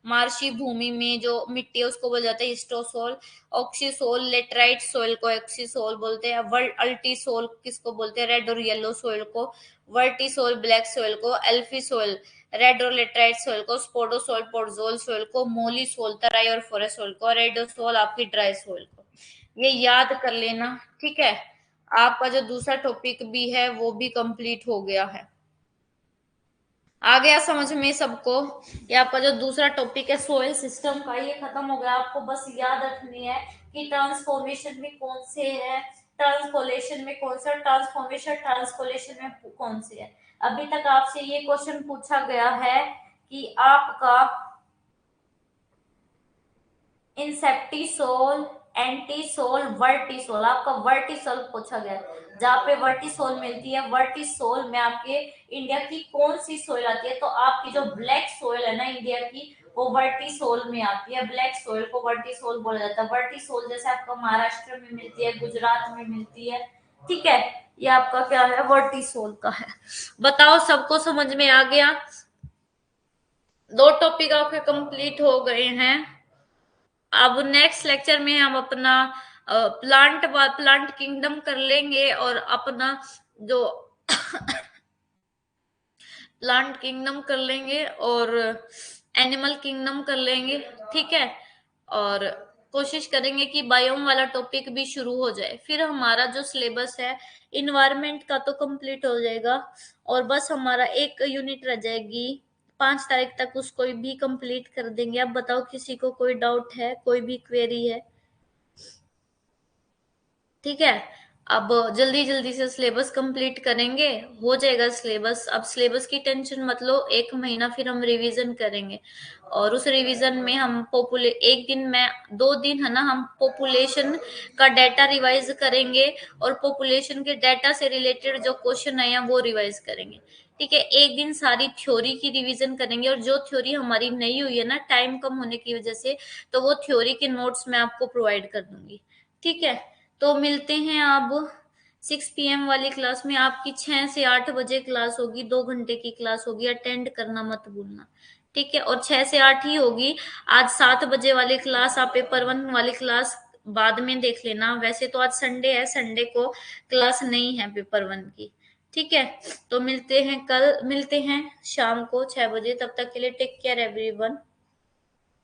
मार्शी भूमि में जो मिट्टी है उसको बोला जाता है हिस्टोसोल। ऑक्सीसोल लेटराइट सोयल को ऑक्सीसोल बोलते हैं। वर्ल्ड अल्टीसोल किसको बोलते हैं, रेड और येलो सोयल को। वर्टिसोल ब्लैक सोयल को। एल्फीसोल रेड और लेटराइट सोयल को। स्पोडोसोल पोडजोल सोयल को। मोलीसोल तराई और फॉरेस्ट सोयल को। रेडोसोल आपकी ड्राई सोयल को। ये याद कर लेना। ठीक है, आपका जो दूसरा टॉपिक भी है वो भी कंप्लीट हो गया है। आ गया समझ में सबको? ये आपका जो दूसरा टॉपिक है सोयल सिस्टम का ये खत्म हो गया। आपको बस याद रखनी है कि ट्रांसफॉर्मेशन में कौन से है, ट्रांसपोलेशन में कौन सा, ट्रांसफॉर्मेशन ट्रांसपोलेशन में कौन से है। अभी तक आपसे ये क्वेश्चन पूछा गया है कि आपका इंसेप्टिसोल, एंटीसोल, वर्टिसोल, आपका वर्टिसोल पूछा गया। जहाँ पे वर्टिसोल मिलती है, वर्टिसोल में आपके इंडिया की कौन सी सोइल आती है, तो आपकी जो ब्लैक सोइल है ना इंडिया की वो वर्टिसोल में आती है। ब्लैक सोइल को वर्टिसोल बोला जाता है। वर्टिसोल जैसे आपका महाराष्ट्र में मिलती है, गुजरात में मिलती है। ठीक है, ये आपका क्या है, वर्टिसोल का है। बताओ सबको समझ में आ गया? 2 टॉपिक आपके कंप्लीट हो गए हैं। अब नेक्स्ट लेक्चर में हम अपना प्लांट किंगडम कर लेंगे और अपना जो प्लांट किंगडम कर लेंगे और एनिमल किंगडम कर लेंगे। ठीक है, और कोशिश करेंगे कि बायोम वाला टॉपिक भी शुरू हो जाए। फिर हमारा जो सिलेबस है इन्वायरमेंट का तो कंप्लीट हो जाएगा और बस हमारा एक यूनिट रह जाएगी 5 तारीख तक, उसको भी कंप्लीट कर देंगे। अब बताओ किसी को कोई डाउट है, कोई भी क्वेरी है? ठीक है, अब जल्दी जल्दी से सिलेबस कंप्लीट करेंगे, हो जाएगा सिलेबस। अब सिलेबस की टेंशन मत लो, 1 महीना फिर हम रिवीजन करेंगे और उस रिवीजन में हम एक दिन में 2 दिन है ना, हम पॉपुलेशन का डाटा रिवाइज करेंगे और पॉपुलेशन के डाटा से रिलेटेड जो क्वेश्चन आए हैं वो रिवाइज करेंगे। ठीक है, एक दिन सारी थ्योरी की रिवीजन करेंगे और जो थ्योरी हमारी नहीं हुई है ना टाइम कम होने की वजह से, तो वो थ्योरी के नोट्स मैं आपको प्रोवाइड कर दूंगी। ठीक है, तो मिलते हैं अब 6 PM वाली क्लास में। आपकी 6 से 8 बजे क्लास होगी, 2 घंटे की क्लास होगी, अटेंड करना मत भूलना। ठीक है, और 6 से 8 ही होगी। आज 7 बजे वाली क्लास, आप पेपर 1 वाली क्लास बाद में देख लेना। वैसे तो आज संडे है, संडे को क्लास नहीं है पेपर 1 की। ठीक है, तो मिलते हैं कल, मिलते हैं शाम को 6 बजे। तब तक के लिए टेक केयर एवरीवन।